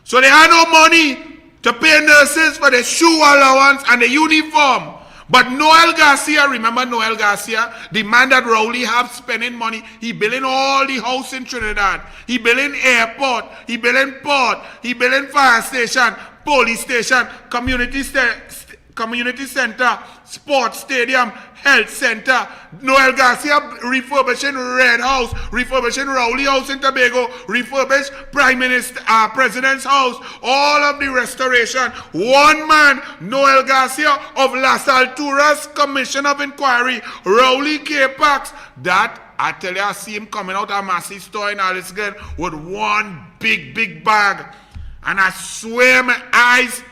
So they had no money to pay nurses for the shoe allowance and the uniform. But Noel Garcia, remember Noel Garcia, the man that Rowley have spending money, he building all the house in Trinidad. He building airport, he building port, he building fire station, police station, community center, sports stadium, health center. Noel Garcia refurbishing Red House, refurbishing Rowley House in Tobago, refurbish President's House, all of the restoration. One man, Noel Garcia of Las Alturas Commission of Inquiry, Rowley K-Pax, that I tell you, I see him coming out of Massey store in Alice Glen with one big bag. And I swear my eyes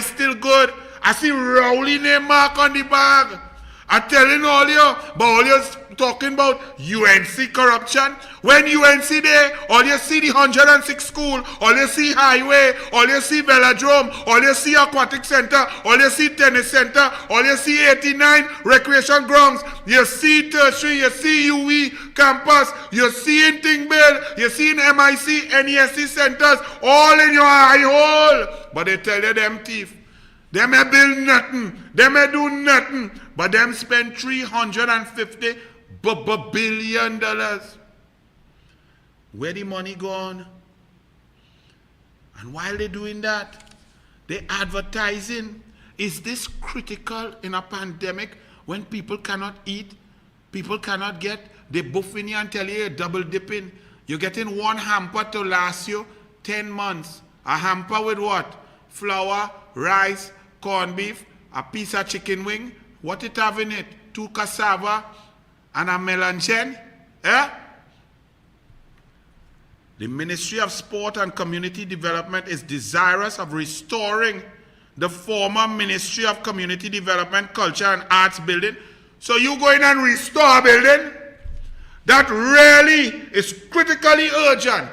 still good. I see Rowley name mark on the bag. I'm telling all you, but all you talking about UNC corruption. When UNC there, all you see the 106 school, all you see highway, all you see velodrome, all you see aquatic center, all you see tennis center, all you see 89 recreation grounds, you see tertiary, you see UE campus, you see in Tingbill, you see in MIC, NESC centers, all in your eye hole. But they tell you them thief. They may build nothing. They may do nothing. But them spend $350 billion. Where the money gone? And while they're doing that, they're advertising. Is this critical in a pandemic when people cannot eat? People cannot get, they buffing you and tell you you're double dipping. You're getting one hamper to last you 10 months. A hamper with what? Flour, rice, corned beef, a piece of chicken wing. What it have in it? 2 cassava and a melangen. The Ministry of Sport and Community Development is desirous of restoring the former Ministry of Community Development, Culture and Arts building. So you go in and restore a building that really is critically urgent.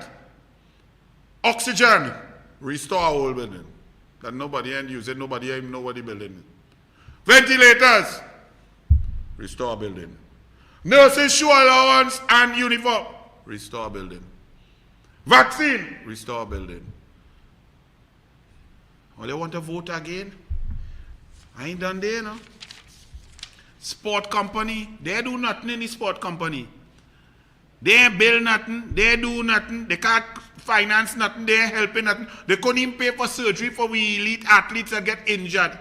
Oxygen, restore a whole building that nobody ain't using, nobody even know what the building is. Ventilators, restore a building. Nurses shoe allowance and uniform, restore a building. Vaccine, restore a building. Well, you want to vote again? I ain't done there, no. Sport company, they do nothing in the sport company. They ain't build nothing, they do nothing, they can't finance nothing, they ain't helping nothing. They couldn't even pay for surgery for we elite athletes that get injured.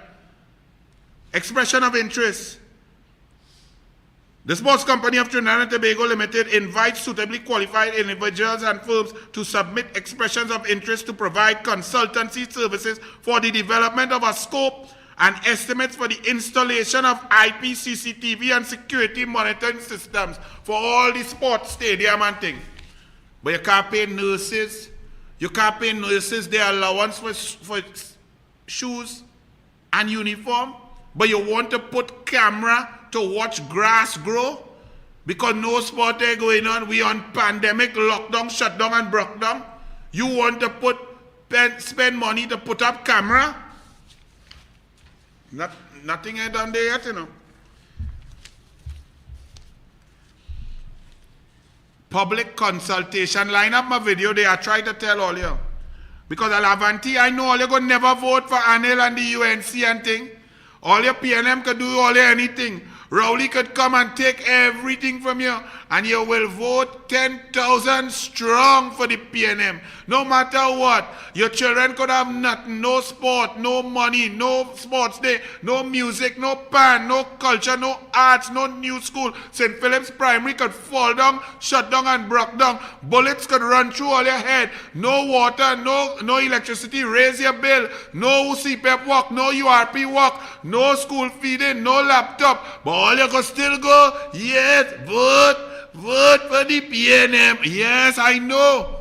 Expression of interest. The Sports Company of Trinidad and Tobago Limited invites suitably qualified individuals and firms to submit expressions of interest to provide consultancy services for the development of a scope and estimates for the installation of IP, CCTV and security monitoring systems for all the sports stadium and things. But you can't pay nurses. You can't pay nurses their allowance for shoes and uniform. But you want to put camera to watch grass grow? Because no sport is going on. We on pandemic, lockdown, shutdown and broke down. You want to spend money to put up camera? Nothing ain't done there yet, you know. Public consultation. Line up my video there. I try to tell all you. Because at Laventille, I know all you going to never vote for Anil and the UNC and thing. All your PNM can do all your anything. Rowley could come and take everything from you, and you will vote 10,000 strong for the PNM. No matter what, your children could have nothing, no sport, no money, no sports day, no music, no band, no culture, no arts, no new school. St. Philip's Primary could fall down, shut down and broke down. Bullets could run through all your head. No water, no electricity, raise your bill. No CPAP work, no URP work, no school feeding, no laptop. But all you could still go, yes, vote for the PNM. Yes, I know.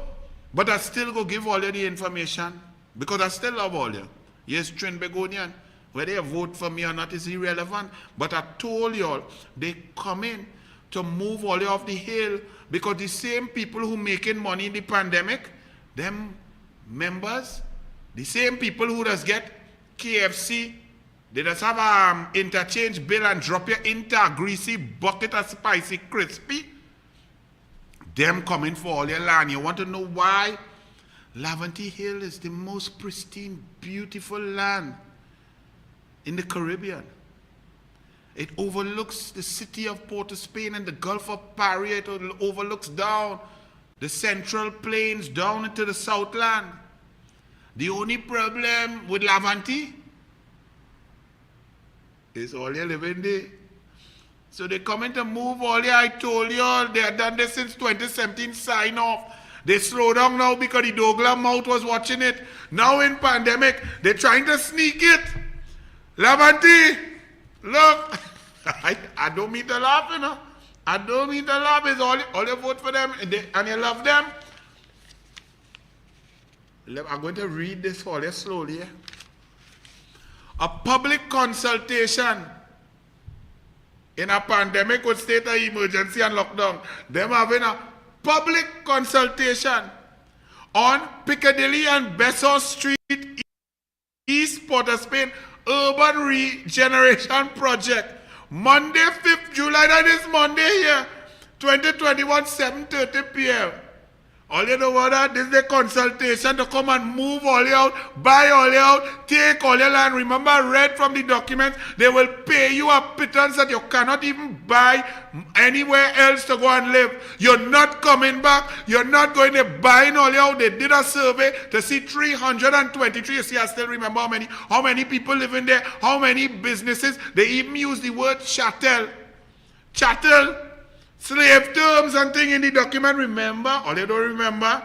But I still go give all you the information because I still love all you. Yes, Trinbagonian. Whether you vote for me or not is irrelevant. But I told you all, they come in to move all you off the hill because the same people who making money in the pandemic, them members, the same people who just get KFC, they just have interchange bill and drop you into a greasy bucket of spicy crispy. Them coming for all your land. You want to know why? Laventille Hill is the most pristine, beautiful land in the Caribbean. It overlooks the city of Port of Spain and the Gulf of Paria. It overlooks down the Central Plains, down into the Southland. The only problem with Laventille is all you living there. So they coming to move all you. I told you all, they have done this since 2017 sign off. They slow down now because the Douglas mouth was watching it. Now in pandemic, they're trying to sneak it. Laventille, look, I don't mean to laugh, you know. I don't mean to laugh. It's all you vote for them and you love them. I'm going to read this for you slowly. A public consultation in a pandemic with state of emergency and lockdown. Them having a public consultation on Piccadilly and Besson Street, East Port of Spain, Urban Regeneration Project. Monday, 5th July, that is Monday here, 2021, 7:30 p.m. All you know what that? This is the consultation to come and move all you out, buy all you out, take all your land. Remember, I read from the documents, they will pay you a pittance that you cannot even buy anywhere else to go and live. You're not coming back. You're not going to buy all you out. They did a survey to see 323. You see, I still remember how many people live in there, how many businesses. They even use the word chattel. Chattel. Slave terms and things in the document, remember? Or they don't remember?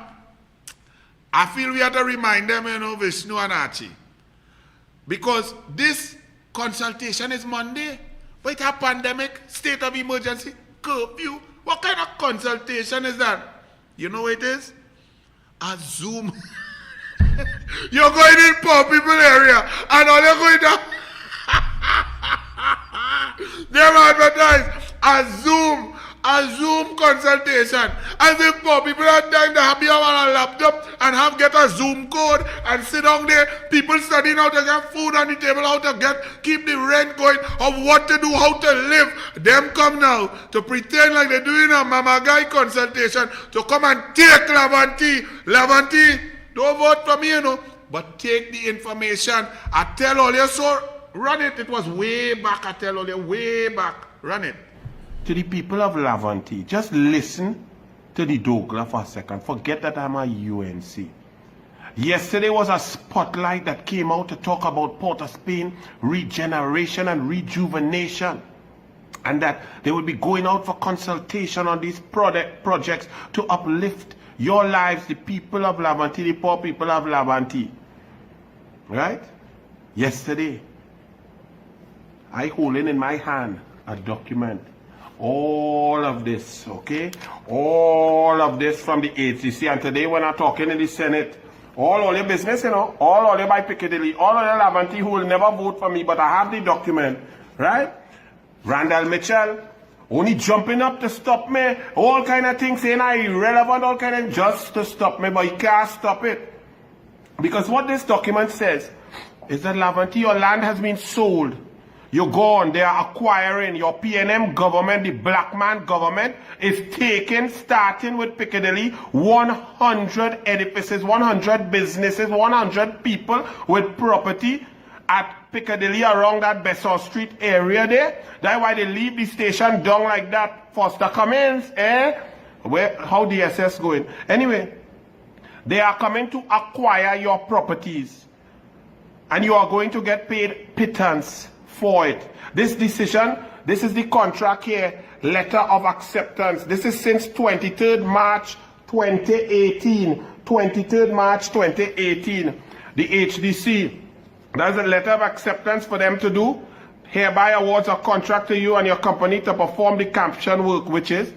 I feel we have to remind them, you know, Vishnu and Archie. Because this consultation is Monday. But it's a pandemic, state of emergency, curfew. What kind of consultation is that? You know what it is? A Zoom. You're going in poor people area and all you're going to them advertise a Zoom consultation. As if poor people are time to have on a laptop and get a Zoom code and sit down there, people studying how to get food on the table, how to keep the rent going, of what to do, how to live. Them come now to pretend like they're doing a mama guy consultation to come and take Laventille. Laventille, don't vote for me, you know, but take the information. I tell all you, so run it. It was way back, I tell all you, way back. Run it. To the people of Laventille, just listen to the Douglas for a second. Forget that I'm a UNC. Yesterday was a spotlight that came out to talk about Port of Spain regeneration and rejuvenation. And that they will be going out for consultation on these projects to uplift your lives, the people of Laventille, the poor people of Laventille. Right? Yesterday, I holding in my hand a document. All of this, okay? All of this from the HCC. And today when I'm talking in the Senate, all your business, you know, all your by Piccadilly, all of your Laventille who will never vote for me, but I have the document, right? Randall Mitchell, only jumping up to stop me, all kind of things, saying I'm irrelevant, all kind of, just to stop me, but he can't stop it. Because what this document says is that Laventille, your land has been sold. You're gone. They are acquiring. Your PNM government, the black man government, is taking, starting with Piccadilly, 100 edifices, 100 businesses, 100 people with property, at Piccadilly around that Besson Street area there. That's why they leave the station down like that. Foster Cummins, how DSS going? Anyway, they are coming to acquire your properties. And you are going to get paid pittance for it. This decision, this is the contract here, letter of acceptance. This is since 23rd March 2018. 23rd March 2018. The HDC. That's a letter of acceptance for them to do. Hereby awards a contract to you and your company to perform the caption work, which is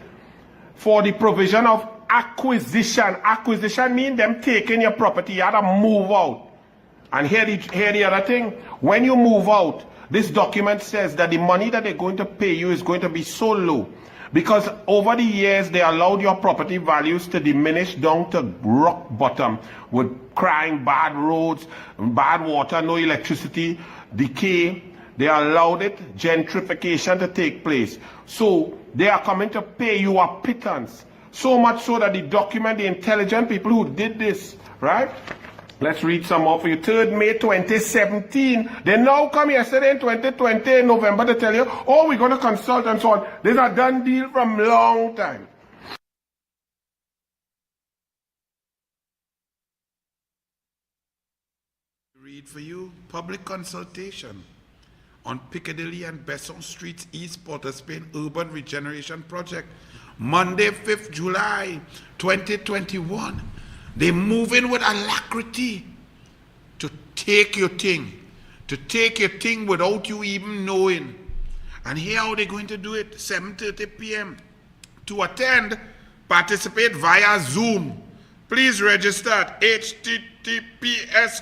for the provision of acquisition. Acquisition means them taking your property. You have to move out. And here the other thing. When you move out, this document says that the money that they're going to pay you is going to be so low. Because over the years, they allowed your property values to diminish down to rock bottom with crime, bad roads, bad water, no electricity, decay. They allowed it, gentrification to take place. So they are coming to pay you a pittance. So much so that the document, the intelligent people who did this, right? Let's read some more for you. 3rd May 2017. They now come yesterday in 2020 in November to tell you, oh, we're going to consult and so on. This is a done deal from long time. Read for you. Public consultation on Piccadilly and Besson Streets, East Port of Spain Urban Regeneration Project. Monday, 5th July 2021. They move in with alacrity to take your thing. To take your thing without you even knowing. And here how they're going to do it. 7:30 p.m. To attend, participate via Zoom. Please register at https.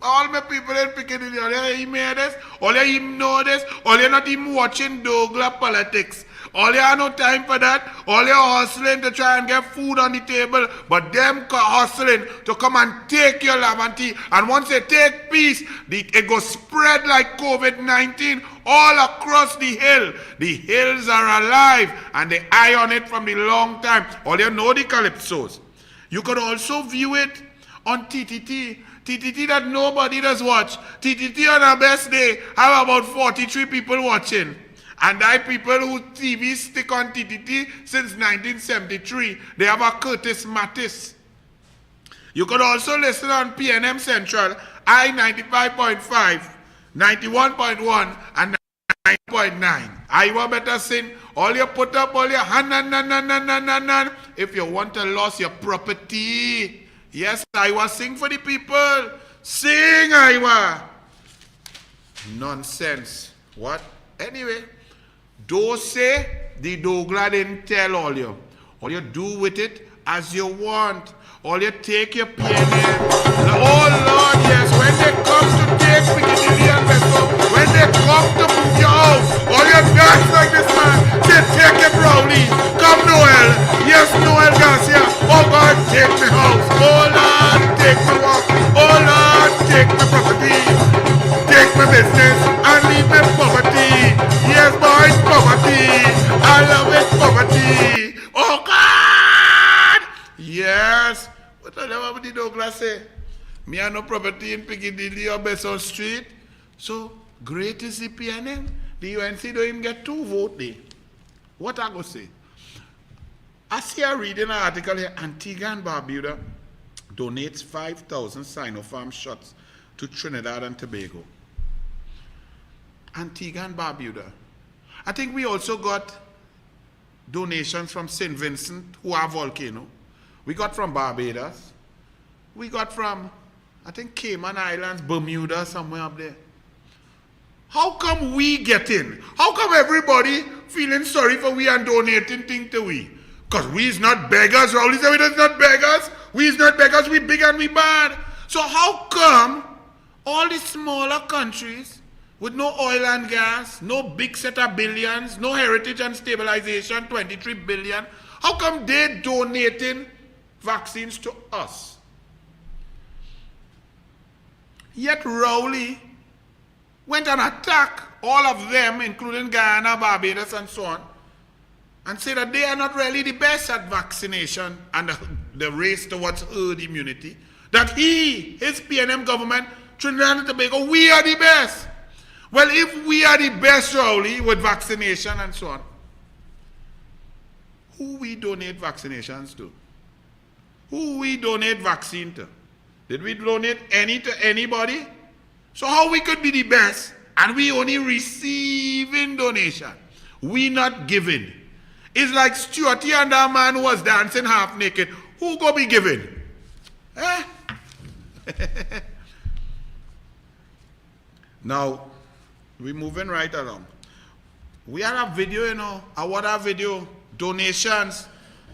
All my people in Piccadilly, all you even hear this, all you even know this, all you're not even watching Douglas politics. All you have no time for that. All you're hustling to try and get food on the table. But them hustling to come and take your Laventille. And once they take peace, it goes spread like COVID-19 all across the hill. The hills are alive and they eye on it from the long time. All you know the calypsos. You could also view it on TTT. TTT that nobody does watch. TTT on our best day have about 43 people watching. And I people who TV stick on TTT since 1973. They have a Curtis Mattis. You could also listen on PNM Central, I 95.5, 91.1, and 9.9. Iowa better sing. All you put up, all your hand, if you want to lose your property. Yes, Iowa, sing for the people. Sing, Iowa. Nonsense. What? Anyway. Don't say the Douglas didn't tell all you. All you do with it as you want. All you take your PNM. Oh Lord, yes, when they come to take Piccadilly and Besson, when they come to move you out, all you dance like this man, say take it Rowley. Come Noel. Yes, Noel Garcia. Oh God, take me house. Oh Lord, take me walk. Oh Lord, take me property. Take my business and leave me poverty. Yes, boys, poverty. I love it, poverty. Oh, God! Yes. What the did Douglas say? Me have no property in Piccadilly or Besson Street. So, great is the PNM. The UNC don't even get 2 votes there. What I go say? I see a reading an article here. Antigua and Barbuda donates 5,000 Sinopharm shots to Trinidad and Tobago. Antigua and Barbuda. I think we also got donations from St. Vincent, who are volcano. We got from Barbados. We got from, I think, Cayman Islands, Bermuda, somewhere up there. How come we get in? How come everybody feeling sorry for we and donating things to we? Because we is not beggars. Rowley said we is not beggars. We is not beggars. We big and we bad. So how come all the smaller countries with no oil and gas, no big set of billions, no heritage and stabilization, 23 billion, how come they donating vaccines to us? Yet Rowley went and attacked all of them, including Guyana, Barbados, and so on, and said that they are not really the best at vaccination and the race towards herd immunity. That his PNM government Trinidad and Tobago, we are the best. Well, if we are the best, Rowley, with vaccination and so on, who we donate vaccinations to? Who we donate vaccine to? Did we donate any to anybody? So how we could be the best and we only receiving donation? We not giving. It's like Stuarty and that man who was dancing half naked. Who go be giving? Eh? Now, we're moving right along. We had a video, you know, what a video, donations.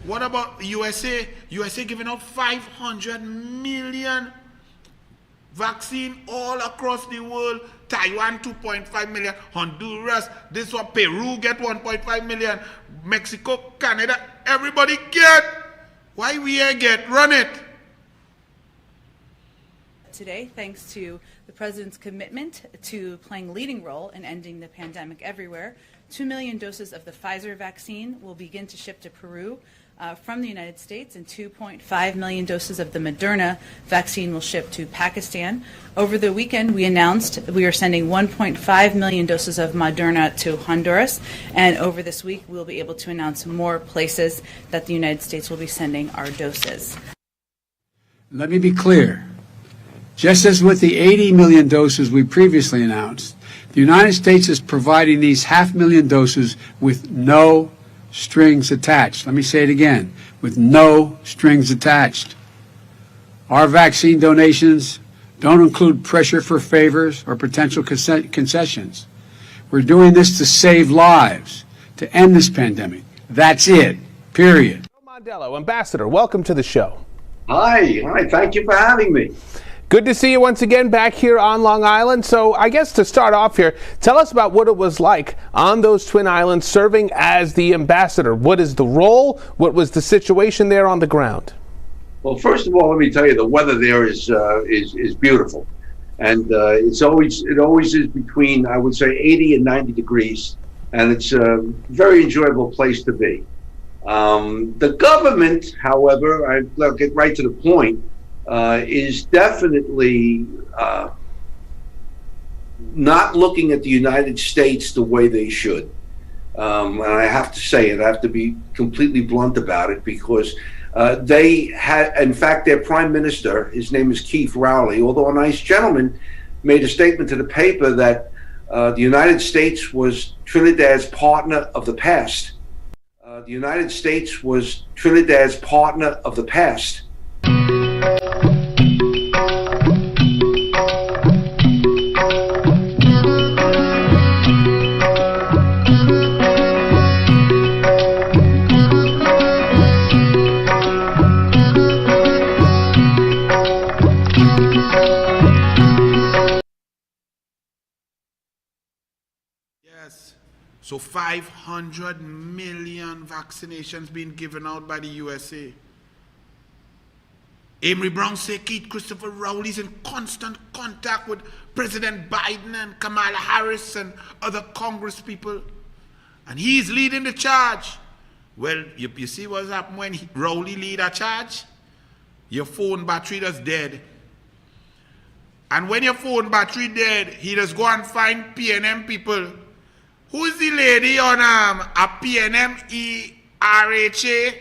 What about USA? USA giving out 500 million vaccine all across the world. Taiwan 2.5 million, Honduras, this one, Peru get 1.5 million, Mexico, Canada, everybody get. Why we here get? Run it. Today, thanks to the President's commitment to playing a leading role in ending the pandemic everywhere, 2 million doses of the Pfizer vaccine will begin to ship to Peru from the United States, and 2.5 million doses of the Moderna vaccine will ship to Pakistan. Over the weekend, we announced we are sending 1.5 million doses of Moderna to Honduras, and over this week, we'll be able to announce more places that the United States will be sending our doses. Let me be clear. Just as with the 80 million doses we previously announced, the United States is providing these 500,000 doses with no strings attached. Let me say it again, with no strings attached. Our vaccine donations don't include pressure for favors or potential concessions. We're doing this to save lives, to end this pandemic. That's it, period. Mondello, Ambassador, welcome to the show. Hi, thank you for having me. Good to see you once again back here on Long Island. So I guess to start off here, tell us about what it was like on those Twin Islands serving as the ambassador. What is the role? What was the situation there on the ground? Well, first of all, let me tell you, the weather there is beautiful. And it always is between, I would say, 80 and 90 degrees. And it's a very enjoyable place to be. The government, however, I'll get right to the point, is definitely not looking at the United States the way they should. And I have to say it, I have to be completely blunt about it, because they had, in fact, their prime minister, his name is Keith Rowley, although a nice gentleman, made a statement to the paper that the United States was Trinidad's partner of the past. The United States was Trinidad's partner of the past. So 500 million vaccinations being given out by the USA. Amory Brown said Keith Christopher Rowley's in constant contact with President Biden and Kamala Harris and other Congress people. And he's leading the charge. Well, you see what's happened when Rowley lead a charge? Your phone battery is dead. And when your phone battery dead, he just go and find PNM people. Who's the lady on a PNM ERHA,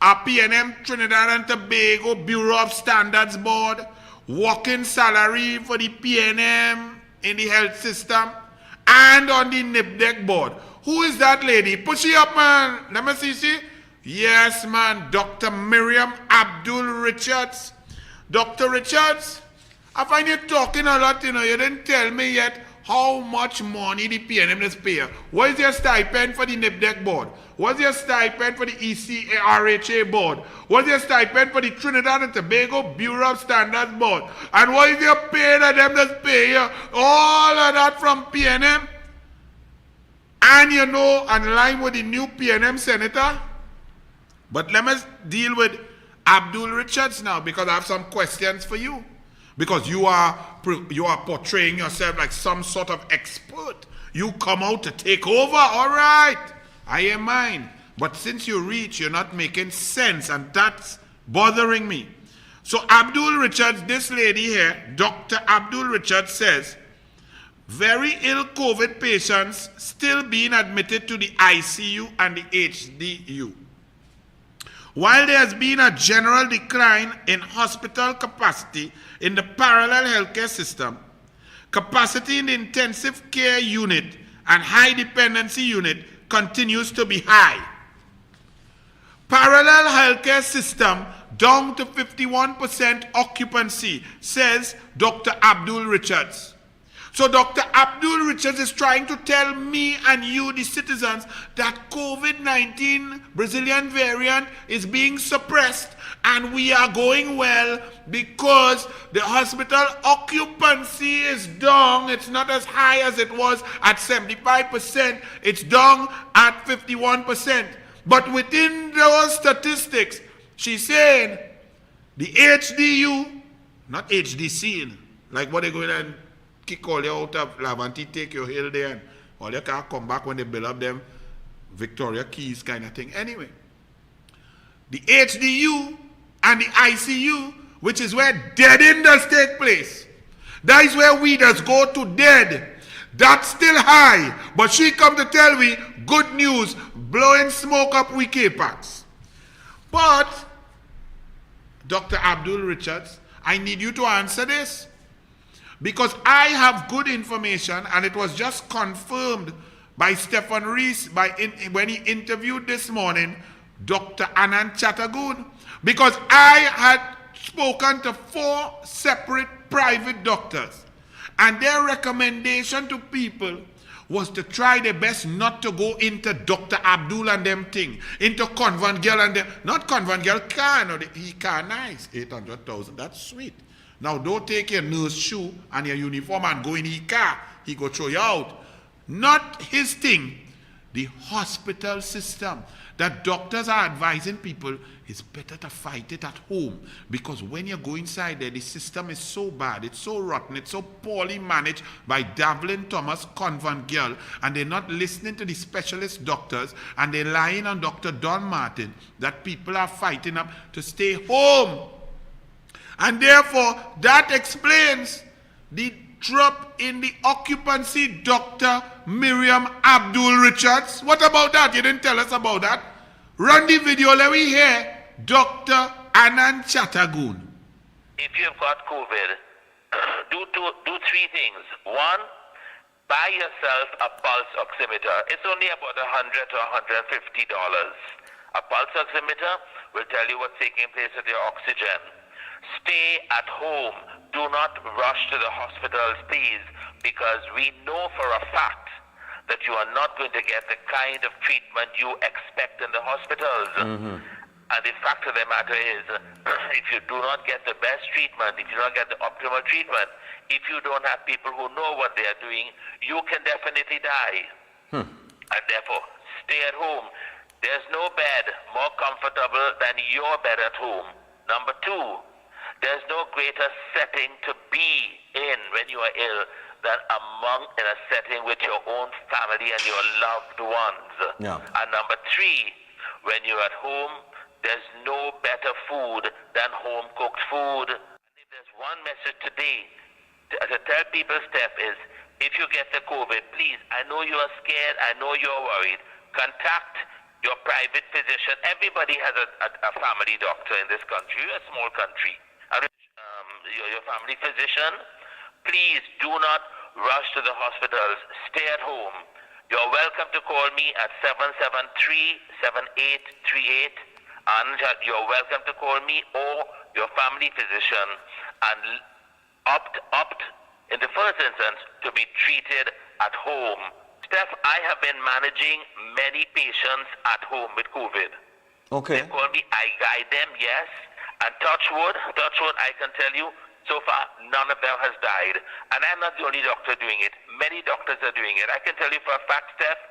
a PNM Trinidad and Tobago Bureau of Standards Board, working salary for the PNM in the health system, and on the NIPDEC board? Who is that lady? Push she up, man. Let me see. Yes, man. Dr. Miriam Abdul Richards. Dr. Richards, I find you talking a lot, you know. You didn't tell me yet how much money the PNM is paying. What is your stipend for the NIPDEC board? What's your stipend for the ECRHA board? What's your stipend for the Trinidad and Tobago Bureau of Standards board? And what is your pay that them just pay you? All of that from PNM? And you know, in line with the new PNM senator? But let me deal with Abdul Richards now, because I have some questions for you. Because you are portraying yourself like some sort of expert. You come out to take over, all right. I am mine. But since you reach, you're not making sense, and that's bothering me. So Abdul Richards, this lady here, Dr. Abdul Richards says, very ill COVID patients still being admitted to the ICU and the HDU. While there has been a general decline in hospital capacity in the parallel healthcare system, capacity in the intensive care unit and high dependency unit continues to be high. Parallel healthcare system down to 51% occupancy, says Dr. Abdul Richards. So Dr. Abdul Richards is trying to tell me and you, the citizens, that COVID-19 Brazilian variant is being suppressed and we are going well because the hospital occupancy is down. It's not as high as it was at 75%. It's down at 51%. But within those statistics, she's saying the HDU, not HDC, like what they're going to kick all you out of Laventille, take your hill there, and all you can't come back when they build up them Victoria Keys kind of thing. Anyway, the HDU and the ICU, which is where dead-in does take place, that is where we just go to dead. That's still high, but she come to tell me good news, blowing smoke up we K-Packs. But, Dr. Abdul Richards, I need you to answer this. Because I have good information, and it was just confirmed by Stephen Rees when he interviewed this morning Dr. Anand Chattergoon. Because I had spoken to 4 separate private doctors, and their recommendation to people was to try their best not to go into Dr. Abdul and them thing, into Convent Girl and them. Not Convent Girl car, no, he car nice, 800,000, that's sweet. Now don't take your nurse shoe and your uniform and go in his car, he go throw you out. Not his thing. The hospital system, that doctors are advising people, it's better to fight it at home, because when you go inside there, the system is so bad, it's so rotten, it's so poorly managed by Davlin Thomas, Convent Girl, and they're not listening to the specialist doctors, and they're lying on Dr. Don Martin, that people are fighting up to stay home. And therefore, that explains the drop in the occupancy, Dr. Miriam Abdul Richards. What about that? You didn't tell us about that. Run the video, let me hear Dr. Anand Chattergoon. If you've got COVID, do 3 things. 1, buy yourself a pulse oximeter. It's only about $100 to $150. A pulse oximeter will tell you what's taking place with your oxygen. Stay at home. Do not rush to the hospitals, please, because we know for a fact that you are not going to get the kind of treatment you expect in the hospitals. And the fact of the matter is, if you do not get the best treatment, if you don't get the optimal treatment, if you don't have people who know what they are doing, you can definitely die. And therefore, stay at home. There's no bed more comfortable than your bed at home. Number 2, there's no greater setting to be in when you are ill than in a setting with your own family and your loved ones. And number 3, when you're at home, there's no better food than home-cooked food. And if there's one message today to tell people, Steph, is if you get the COVID, please, I know you are scared, I know you're worried, contact your private physician. Everybody has a family doctor in this country. We're a small country. Your family physician, please do not rush to the hospitals. Stay at home. You're welcome to call me at 773-7838, and you're welcome to call me or your family physician, and opt in the first instance to be treated at home. Steph, I have been managing many patients at home with COVID. Okay. They call me, I guide them, yes. And touch wood, I can tell you, so far, none of them has died. And I'm not the only doctor doing it. Many doctors are doing it. I can tell you for a fact, Steph,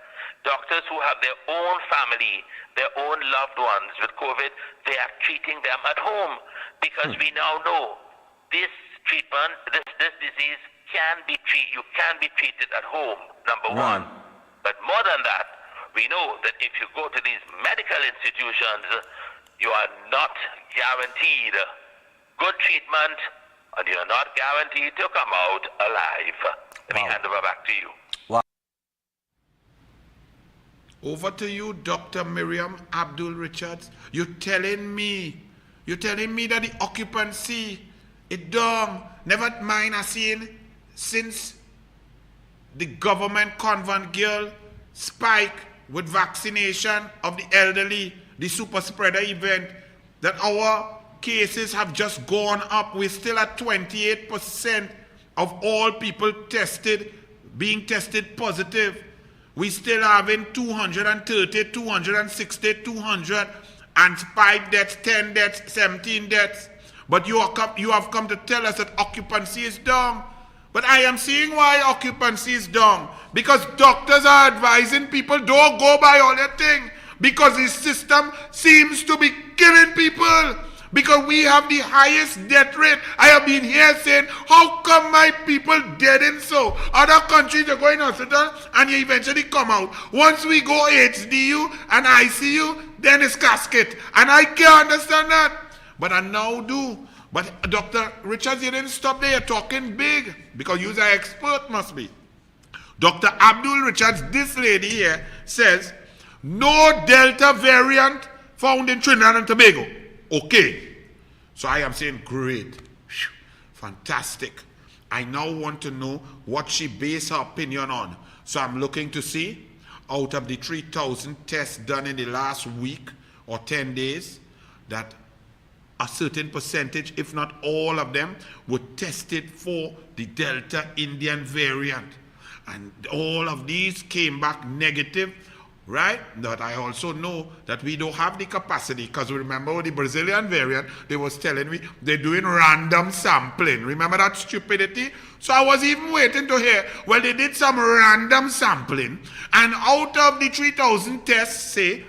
doctors who have their own family, their own loved ones with COVID, they are treating them at home. Because we now know this treatment, this disease can be treated, you can be treated at home, number 1. But more than that, we know that if you go to these medical institutions, you are not guaranteed good treatment, and you're not guaranteed to come out alive. Let me hand over back to you. Over to you, Dr. Miriam Abdul Richards. You're telling me that the occupancy is down. Never mind, I seen since the government convent girl spike with vaccination of the elderly, the super spreader event, that our cases have just gone up. We're still at 28% of all people being tested positive. We still having 230, 260, 200, and 5 deaths, 10 deaths, 17 deaths. But you have come to tell us that occupancy is down. But I am seeing why occupancy is down. Because doctors are advising people, don't go by all that thing. Because the system seems to be killing people. Because we have the highest death rate. I have been here saying, how come my people dead in so? Other countries are going to hospital and you eventually come out. Once we go HDU and ICU, then it's casket. And I can't understand that. But I now do. But Dr. Richards, you didn't stop there. You're talking big. Because you're an expert, must be. Dr. Abdul Richards, this lady here, says, no Delta variant found in Trinidad and Tobago. Okay. So I am saying great. Fantastic. I now want to know what she based her opinion on. So I'm looking to see out of the 3,000 tests done in the last week or 10 days that a certain percentage, if not all of them, were tested for the Delta Indian variant. And all of these came back negative. Right? But I also know that we don't have the capacity, because remember with the Brazilian variant, they was telling me they're doing random sampling. Remember that stupidity? So I was even waiting to hear, well, they did some random sampling, and out of the 3,000 tests, say,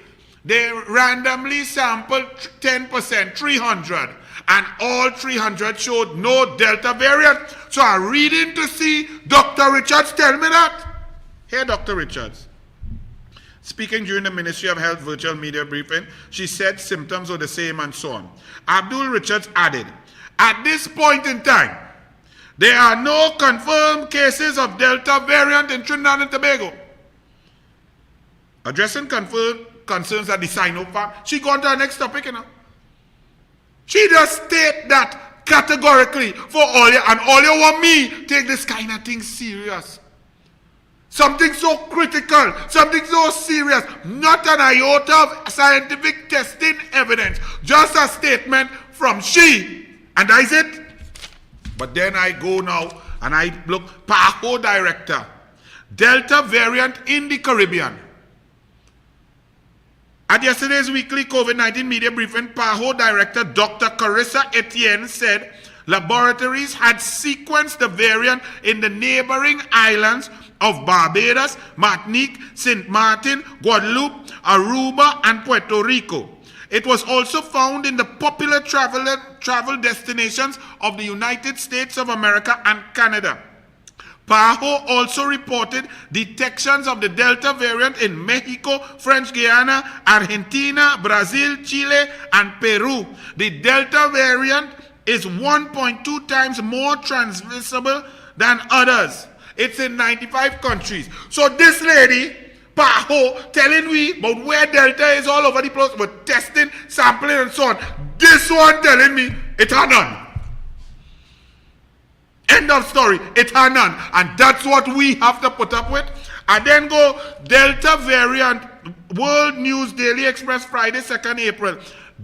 they randomly sampled 10%, 300, and all 300 showed no Delta variant. So I'm reading to see Dr. Richards tell me that. Here, Dr. Richards. Speaking during the Ministry of Health virtual media briefing, she said symptoms were the same and so on. Abdul Richards added, at this point in time, there are no confirmed cases of Delta variant in Trinidad and Tobago. Addressing confirmed concerns at the Sinopharm, she gone to her next topic, you know. She just state that categorically for all you, and all you want me take this kind of thing serious. Something so critical, something so serious, not an iota of scientific testing evidence, just a statement from she, and that is it. But then I go now and I look, PAHO director, Delta variant in the Caribbean. At yesterday's weekly COVID-19 media briefing, PAHO director Dr. Carissa Etienne said laboratories had sequenced the variant in the neighboring islands of Barbados, Martinique, St. Martin, Guadeloupe, Aruba, and Puerto Rico. It was also found in the popular travel destinations of the United States of America and Canada. PAHO also reported detections of the Delta variant in Mexico, French Guiana, Argentina, Brazil, Chile, and Peru. The Delta variant is 1.2 times more transmissible than others. It's in 95 countries. So this lady, PAHO, telling me about where Delta is all over the place, but testing, sampling, and so on. This one telling me it had none. End of story. It had none. And that's what we have to put up with. And then go Delta variant, World News Daily Express, Friday, 2nd April.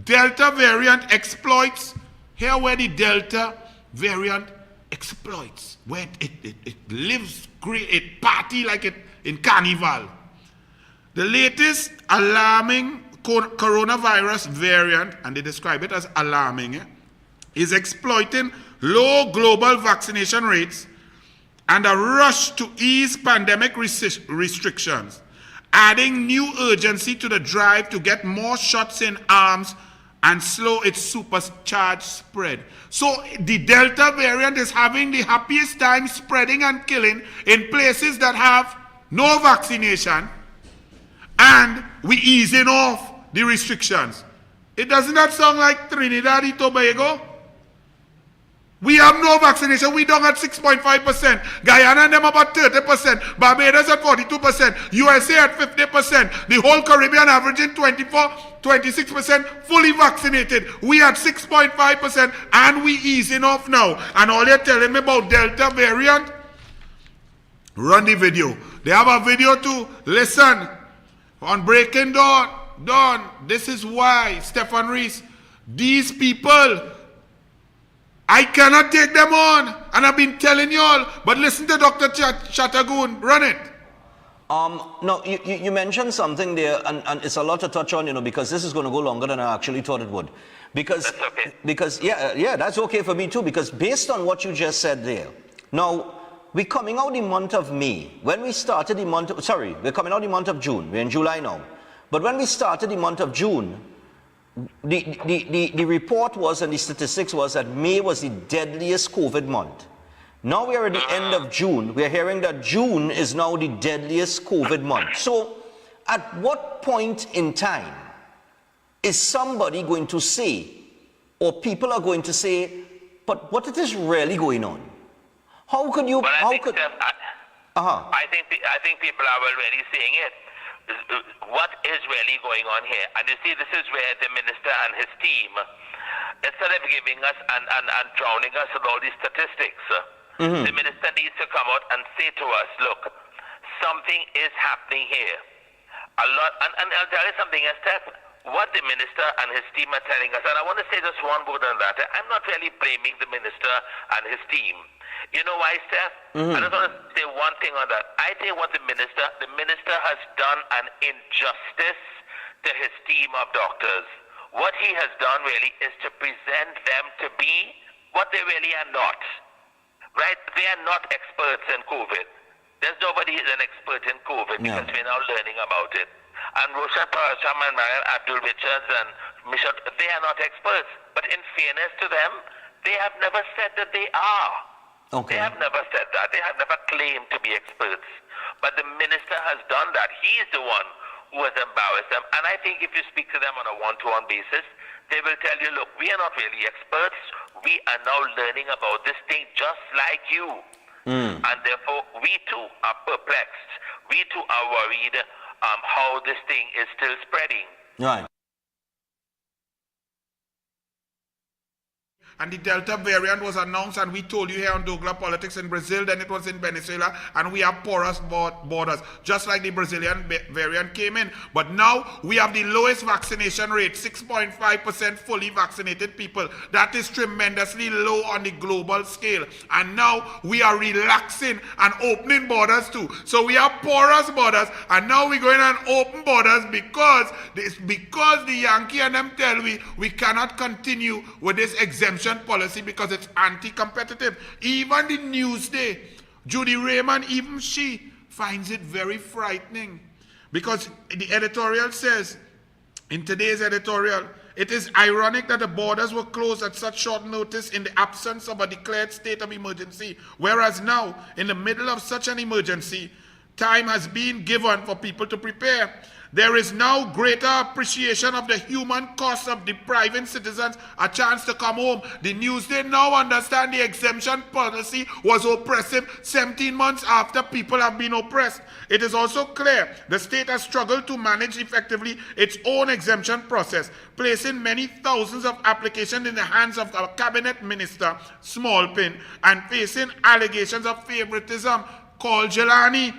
Delta variant exploits. Here where the Delta variant exploits, where it lives great, it party like it in carnival. The latest alarming coronavirus variant, and they describe it as alarming, is exploiting low global vaccination rates and a rush to ease pandemic restrictions, adding new urgency to the drive to get more shots in arms and slow its supercharged spread. So the Delta variant is having the happiest time spreading and killing in places that have no vaccination, and we easing off the restrictions. It doesn't that sound like Trinidad and Tobago? We have no vaccination. We down at 6.5%. Guyana and them about 30%. Barbados at 42%. USA at 50%. The whole Caribbean averaging 26% fully vaccinated. We at 6.5% and we easing off now. And all you're telling me about Delta variant? Run the video. They have a video too. Listen. On Breaking Dawn. This is why, Stephen Rees, these people, I cannot take them on, and I've been telling you all, but listen to Dr. Chatagoon, run it. No, you mentioned something there, and it's a lot to touch on, because this is going to go longer than I actually thought it would. Because yeah, that's okay for me too, because based on what you just said there, now, we're coming out the month of May. When we started the month, we're coming out the month of June. We're in July now. But when we started the month of June, the report was, and the statistics was, that May was the deadliest COVID month. Now we are at the end of June. We are hearing that June is now the deadliest COVID month. So at what point in time is somebody going to say, or people are going to say, but what is really going on? How could you, I think people are already saying it. What is really going on here? And you see, this is where the minister and his team, instead of giving us and drowning us with all these statistics, the minister needs to come out and say to us, look, something is happening here. A lot, and I'll tell you something, Steph, what the minister and his team are telling us, and I want to say just one word on that. I'm not really blaming the minister and his team. You know why, Steph? I just want to say one thing on that. I think what the minister has done an injustice to his team of doctors. What he has done really is to present them to be what they really are not. Right? They are not experts in COVID. There's nobody who's an expert in COVID because we're now learning about it. And Roshan Parasham and Marian Abdul Richards and Michelle, they are not experts. But in fairness to them, they have never said that they are. Okay. They have never said that. They have never claimed to be experts. But the minister has done that. He is the one who has embarrassed them. And I think if you speak to them on a one-to-one basis, they will tell you, look, we are not really experts. We are now learning about this thing just like you. And therefore, we too are perplexed. We too are worried how this thing is still spreading. Right. And the Delta variant was announced, and we told you here on Douglas Politics in Brazil, then it was in Venezuela, and we have porous borders, just like the Brazilian variant came in. But now we have the lowest vaccination rate, 6.5% fully vaccinated people. That is tremendously low on the global scale. And now we are relaxing and opening borders too. So we have porous borders, and now we're going on open borders because the Yankee and them tell we cannot continue with this exemption policy because it's anti-competitive. Even the Newsday, Judy Raymond, even she finds it very frightening because the editorial says, in today's editorial, it is ironic that the borders were closed at such short notice in the absence of a declared state of emergency, whereas now, in the middle of such an emergency, time has been given for people to prepare. There is now greater appreciation of the human cost of depriving citizens a chance to come home. The Newsday now understand the exemption policy was oppressive 17 months after people have been oppressed. It is also clear the state has struggled to manage effectively its own exemption process, placing many thousands of applications in the hands of a cabinet minister, Smallpin, and facing allegations of favoritism, called Jelani.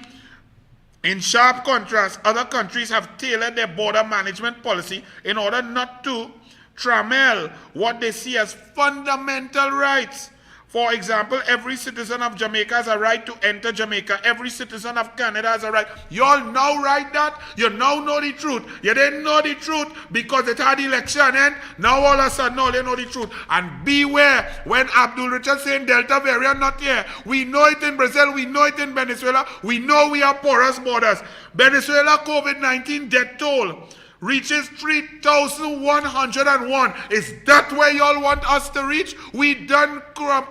In sharp contrast, other countries have tailored their border management policy in order not to trammel what they see as fundamental rights. For example, every citizen of Jamaica has a right to enter Jamaica. Every citizen of Canada has a right. You all now write that? You now know the truth. You didn't know the truth because it had election and now all of a sudden now they know the truth. And beware when Abdul Richard saying Delta variant not here. We know it in Brazil. We know it in Venezuela. We know we have porous borders. Venezuela COVID-19 death toll reaches 3,101. Is that where y'all want us to reach? We done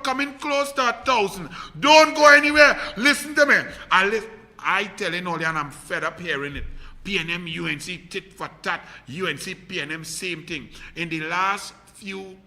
coming close to 1,000. Don't go anywhere. Listen to me. I telling all you, and I'm fed up hearing it. PNM, UNC, tit for tat. UNC, PNM, same thing. In the last few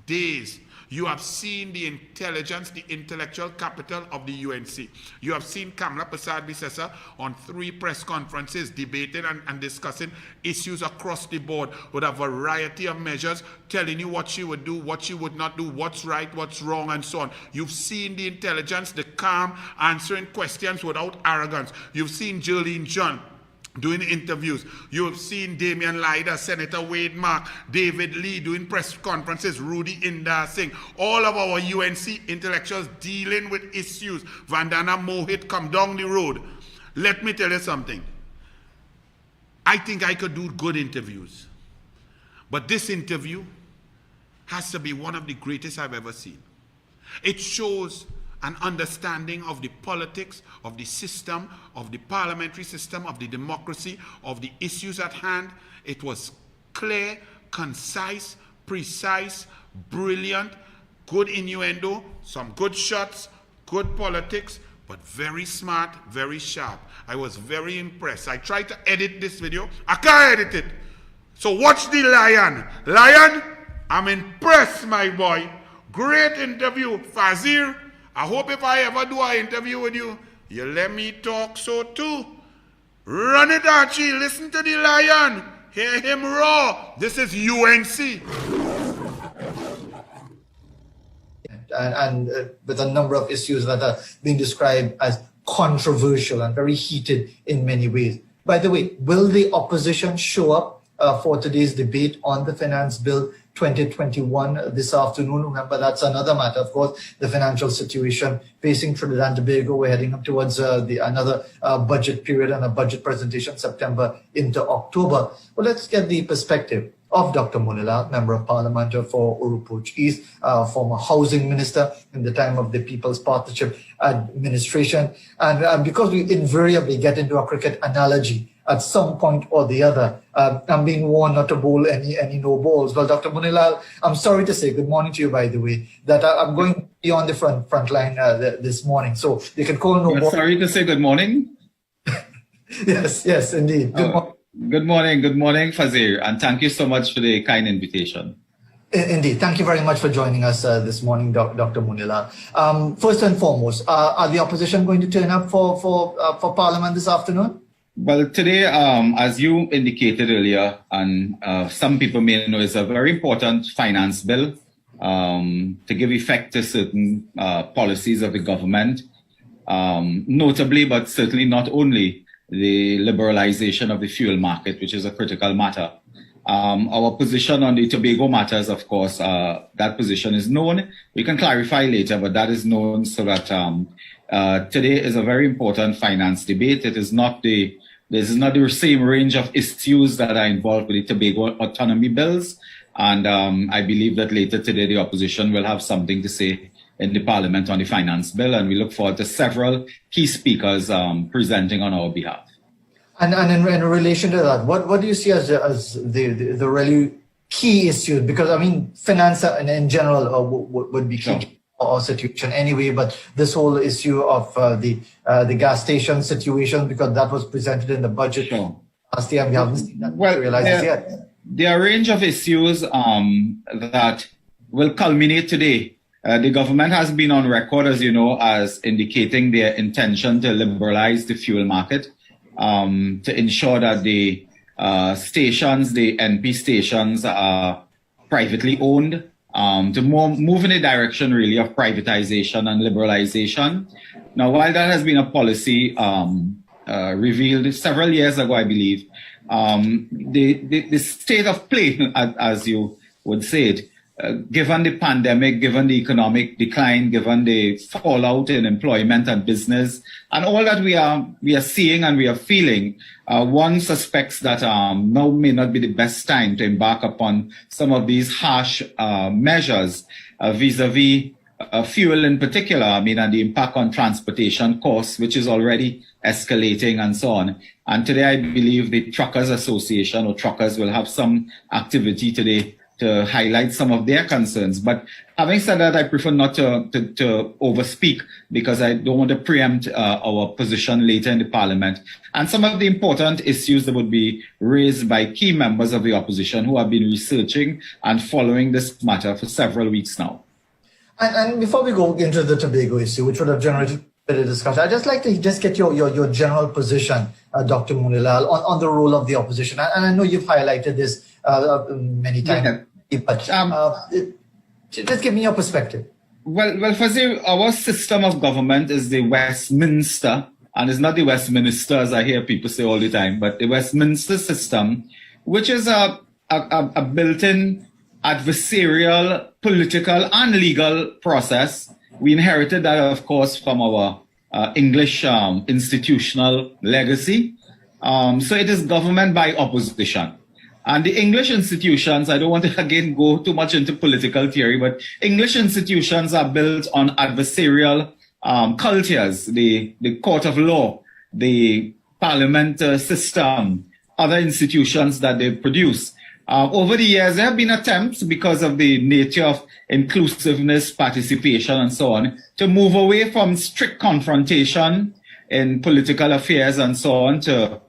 days, you have seen the intelligence, the intellectual capital of the UNC. You have seen Kamala Prasad-Bissessar on 3 press conferences debating and discussing issues across the board with a variety of measures, telling you what she would do, what she would not do, what's right, what's wrong, and so on. You've seen the intelligence, the calm, answering questions without arrogance. You've seen Jolene John doing interviews. You have seen Damian Lyda, Senator Wade Mark, David Lee doing press conferences, Rudy Indar Singh, all of our UNC intellectuals dealing with issues. Vandana Mohit come down the road. Let me tell you something. I think I could do good interviews. But this interview has to be one of the greatest I've ever seen. It shows an understanding of the politics, of the system, of the parliamentary system, of the democracy, of the issues at hand. It was clear, concise, precise, brilliant, good innuendo, some good shots, good politics, but very smart, very sharp. I was very impressed. I tried to edit this video. I can't edit it. So watch the Lion. Lion, I'm impressed, my boy. Great interview. Fazir, I hope if I ever do an interview with you, you let me talk so too. Run it, Archie. Listen to the Lion. Hear him roar. This is UNC. And with a number of issues that are being described as controversial and very heated in many ways. By the way, will the opposition show up for today's debate on the Finance Bill 2021 this afternoon? Remember, that's another matter, of course, the financial situation facing Trinidad and Tobago. We're heading up towards another budget period and a budget presentation September into October. Well, let's get the perspective of Dr. Munilal, Member of Parliament for Urupuch East, former housing minister in the time of the People's Partnership administration. And because we invariably get into a cricket analogy at some point or the other, I'm being warned not to bowl any no balls. Well, Dr. Munilal, I'm sorry to say, good morning to you, by the way, that I'm going to be on the front line this morning. So they can call no balls. Sorry to say good morning. Yes, indeed. Good morning, Fazir, and thank you so much for the kind invitation. Indeed. Thank you very much for joining us this morning, Dr. Munilal. First and foremost, are the opposition going to turn up for Parliament this afternoon? Well, today, as you indicated earlier, and some people may know, is a very important finance bill to give effect to certain policies of the government, notably, but certainly not only, the liberalization of the fuel market, which is a critical matter. Our position on the Tobago matters, of course, that position is known. We can clarify later, but that is known so that today is a very important finance debate. This is not the same range of issues that are involved with the Tobago autonomy bills. And I believe that later today, the opposition will have something to say in the Parliament on the finance bill, and we look forward to several key speakers presenting on our behalf. And in relation to that, what do you see as the really key issues? Because I mean, finance in general would be key to our situation anyway, but this whole issue of the gas station situation, because that was presented in the budget last year, and we haven't seen that materializes yet. There are a range of issues that will culminate today. The government has been on record, as you know, as indicating their intention to liberalize the fuel market, to ensure that the stations, the NP stations, are privately owned, to move in the direction really of privatization and liberalization. Now, while that has been a policy revealed several years ago, I believe, the state of play, as you would say it, given the pandemic, given the economic decline, given the fallout in employment and business, and all that we are seeing and we are feeling, one suspects that now may not be the best time to embark upon some of these harsh measures vis-a-vis fuel in particular, and the impact on transportation costs, which is already escalating and so on. And today, I believe the Truckers Association or truckers will have some activity today to highlight some of their concerns. But having said that, I prefer not to overspeak because I don't want to preempt our position later in the Parliament. And some of the important issues that would be raised by key members of the opposition who have been researching and following this matter for several weeks now. And before we go into the Tobago issue, which would have generated a bit of discussion, I'd just like to get your general position, Dr. Munilal, on the role of the opposition. And I know you've highlighted this many times, but just give me your perspective. Well, Fazil, our system of government is the Westminster, and it's not the Westminster, as I hear people say all the time, but the Westminster system, which is a built-in adversarial, political, and legal process. We inherited that, of course, from our English institutional legacy. So it is government by opposition. And the English institutions, I don't want to again go too much into political theory, but English institutions are built on adversarial cultures, the court of law, the parliament system, other institutions that they produce. Over the years, there have been attempts, because of the nature of inclusiveness, participation, and so on, to move away from strict confrontation in political affairs and so on to,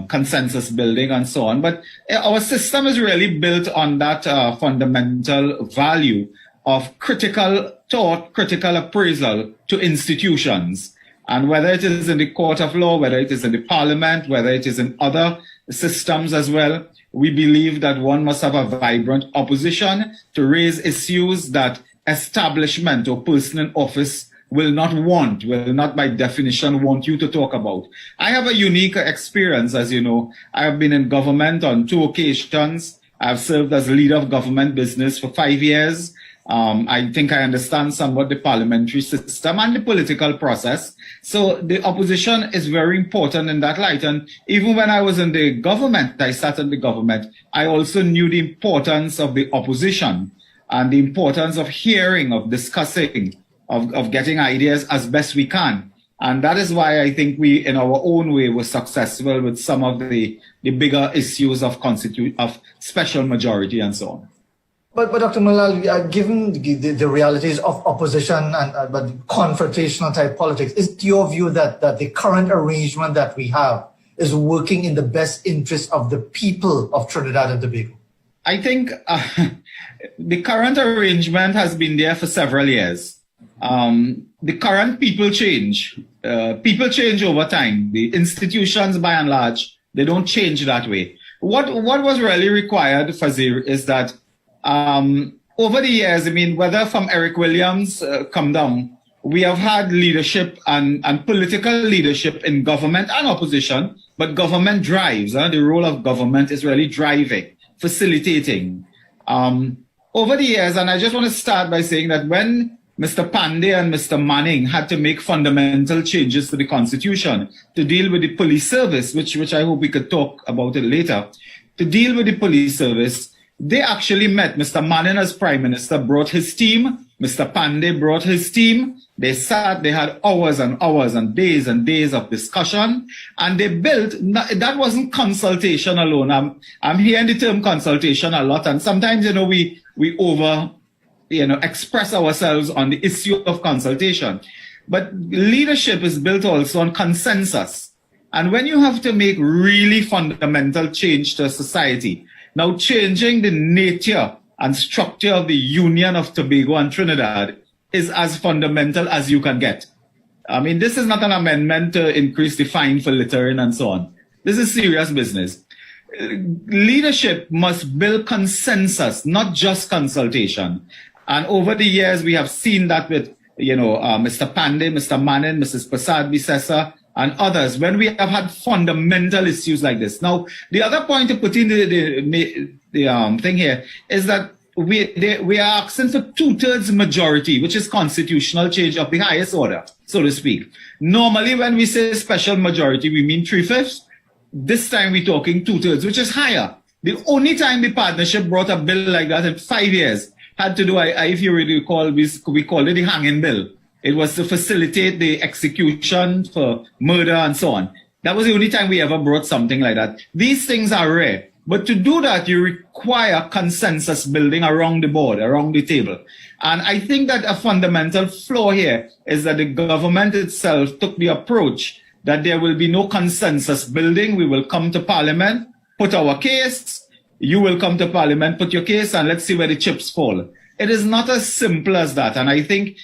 consensus building and so on. But our system is really built on that fundamental value of critical thought, critical appraisal to institutions. And whether it is in the court of law, whether it is in the parliament, whether it is in other systems as well, we believe that one must have a vibrant opposition to raise issues that establishment or person in office will not by definition want you to talk about. I have a unique experience, as you know. I have been in government on 2 occasions. I've served as leader of government business for 5 years. I think I understand somewhat the parliamentary system and the political process. So the opposition is very important in that light. And even when I was in the government, I sat in the government, I also knew the importance of the opposition and the importance of hearing, of discussing, of getting ideas as best we can. And that is why I think we, in our own way, were successful with some of the bigger issues of special majority and so on. But Dr. Mulal, given the realities of opposition but confrontational type politics, is it your view that the current arrangement that we have is working in the best interest of the people of Trinidad and Tobago? I think the current arrangement has been there for several years. The current people change. People change over time. The institutions, by and large, they don't change that way. What was really required, Fazir, is that over the years, whether from Eric Williams come down, we have had leadership and political leadership in government and opposition, but government drives. The role of government is really driving, facilitating. Over the years, and I just want to start by saying that when Mr. Pandey and Mr. Manning had to make fundamental changes to the Constitution to deal with the police service, which I hope we could talk about it later, to deal with the police service, they actually met. Mr. Manning as Prime Minister brought his team. Mr. Pandey brought his team. They sat, they had hours and hours and days of discussion. And they built, that wasn't consultation alone. I'm hearing the term consultation a lot. And sometimes, we express ourselves on the issue of consultation. But leadership is built also on consensus. And when you have to make really fundamental change to a society, now changing the nature and structure of the Union of Tobago and Trinidad is as fundamental as you can get. This is not an amendment to increase the fine for littering and so on. This is serious business. Leadership must build consensus, not just consultation. And over the years, we have seen that with, Mr. Pandey, Mr. Manning, Mrs. Prasad Bisesa, and others, when we have had fundamental issues like this. Now, the other point to put in the thing here is that we are asking for 2/3 majority, which is constitutional change of the highest order, so to speak. Normally, when we say special majority, we mean 3/5. This time we're talking 2/3, which is higher. The only time the partnership brought a bill like that in 5 years had to do, if you really recall, we called it the hanging bill. It was to facilitate the execution for murder and so on. That was the only time we ever brought something like that. These things are rare. But to do that, you require consensus building around the board, around the table. And I think that a fundamental flaw here is that the government itself took the approach that there will be no consensus building. We will come to Parliament, put our case, you will come to Parliament, put your case, and let's see where the chips fall. It is not as simple as that. And I think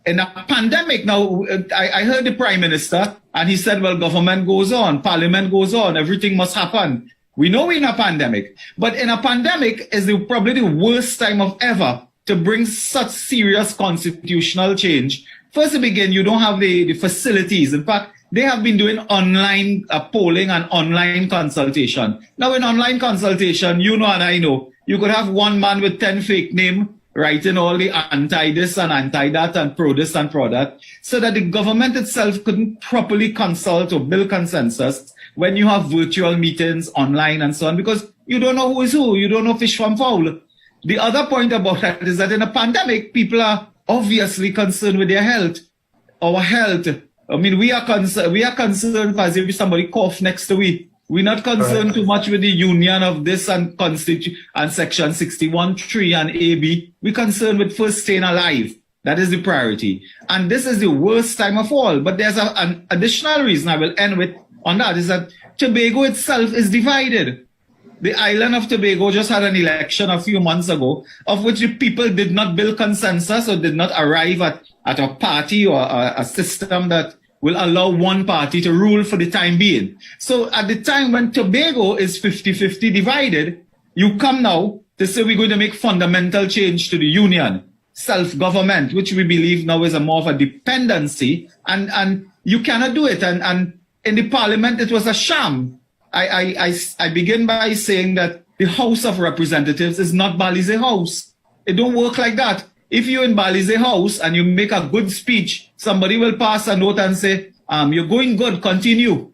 in a pandemic now, I heard the Prime Minister, and he said, well, government goes on, Parliament goes on, everything must happen. We know we're in a pandemic, but in a pandemic is probably the worst time of ever to bring such serious constitutional change. First to begin, you don't have the facilities. In fact, they have been doing online polling and online consultation. Now, in online consultation, you know and I know, you could have one man with 10 fake names writing all the anti-this and anti-that and pro-this and pro-that, so that the government itself couldn't properly consult or build consensus when you have virtual meetings online and so on, because you don't know who is who, you don't know fish from fowl. The other point about that is that in a pandemic, people are obviously concerned with their health, our health. I mean, we are concerned as if somebody cough next to we. We're not concerned too much with the union of this and and section 61.3 and AB. We're concerned with first staying alive. That is the priority. And this is the worst time of all. But there's an additional reason I will end with on that, is that Tobago itself is divided. The island of Tobago just had an election a few months ago, of which the people did not build consensus or did not arrive at a party or a system that will allow one party to rule for the time being. So at the time when Tobago is 50-50 divided, you come now to say we're going to make fundamental change to the union, self-government, which we believe now is more of a dependency, and you cannot do it. And in the Parliament, it was a sham. I begin by saying that the House of Representatives is not Balize House. It don't work like that. If you're in Balize House and you make a good speech, somebody will pass a note and say, you're going good, continue.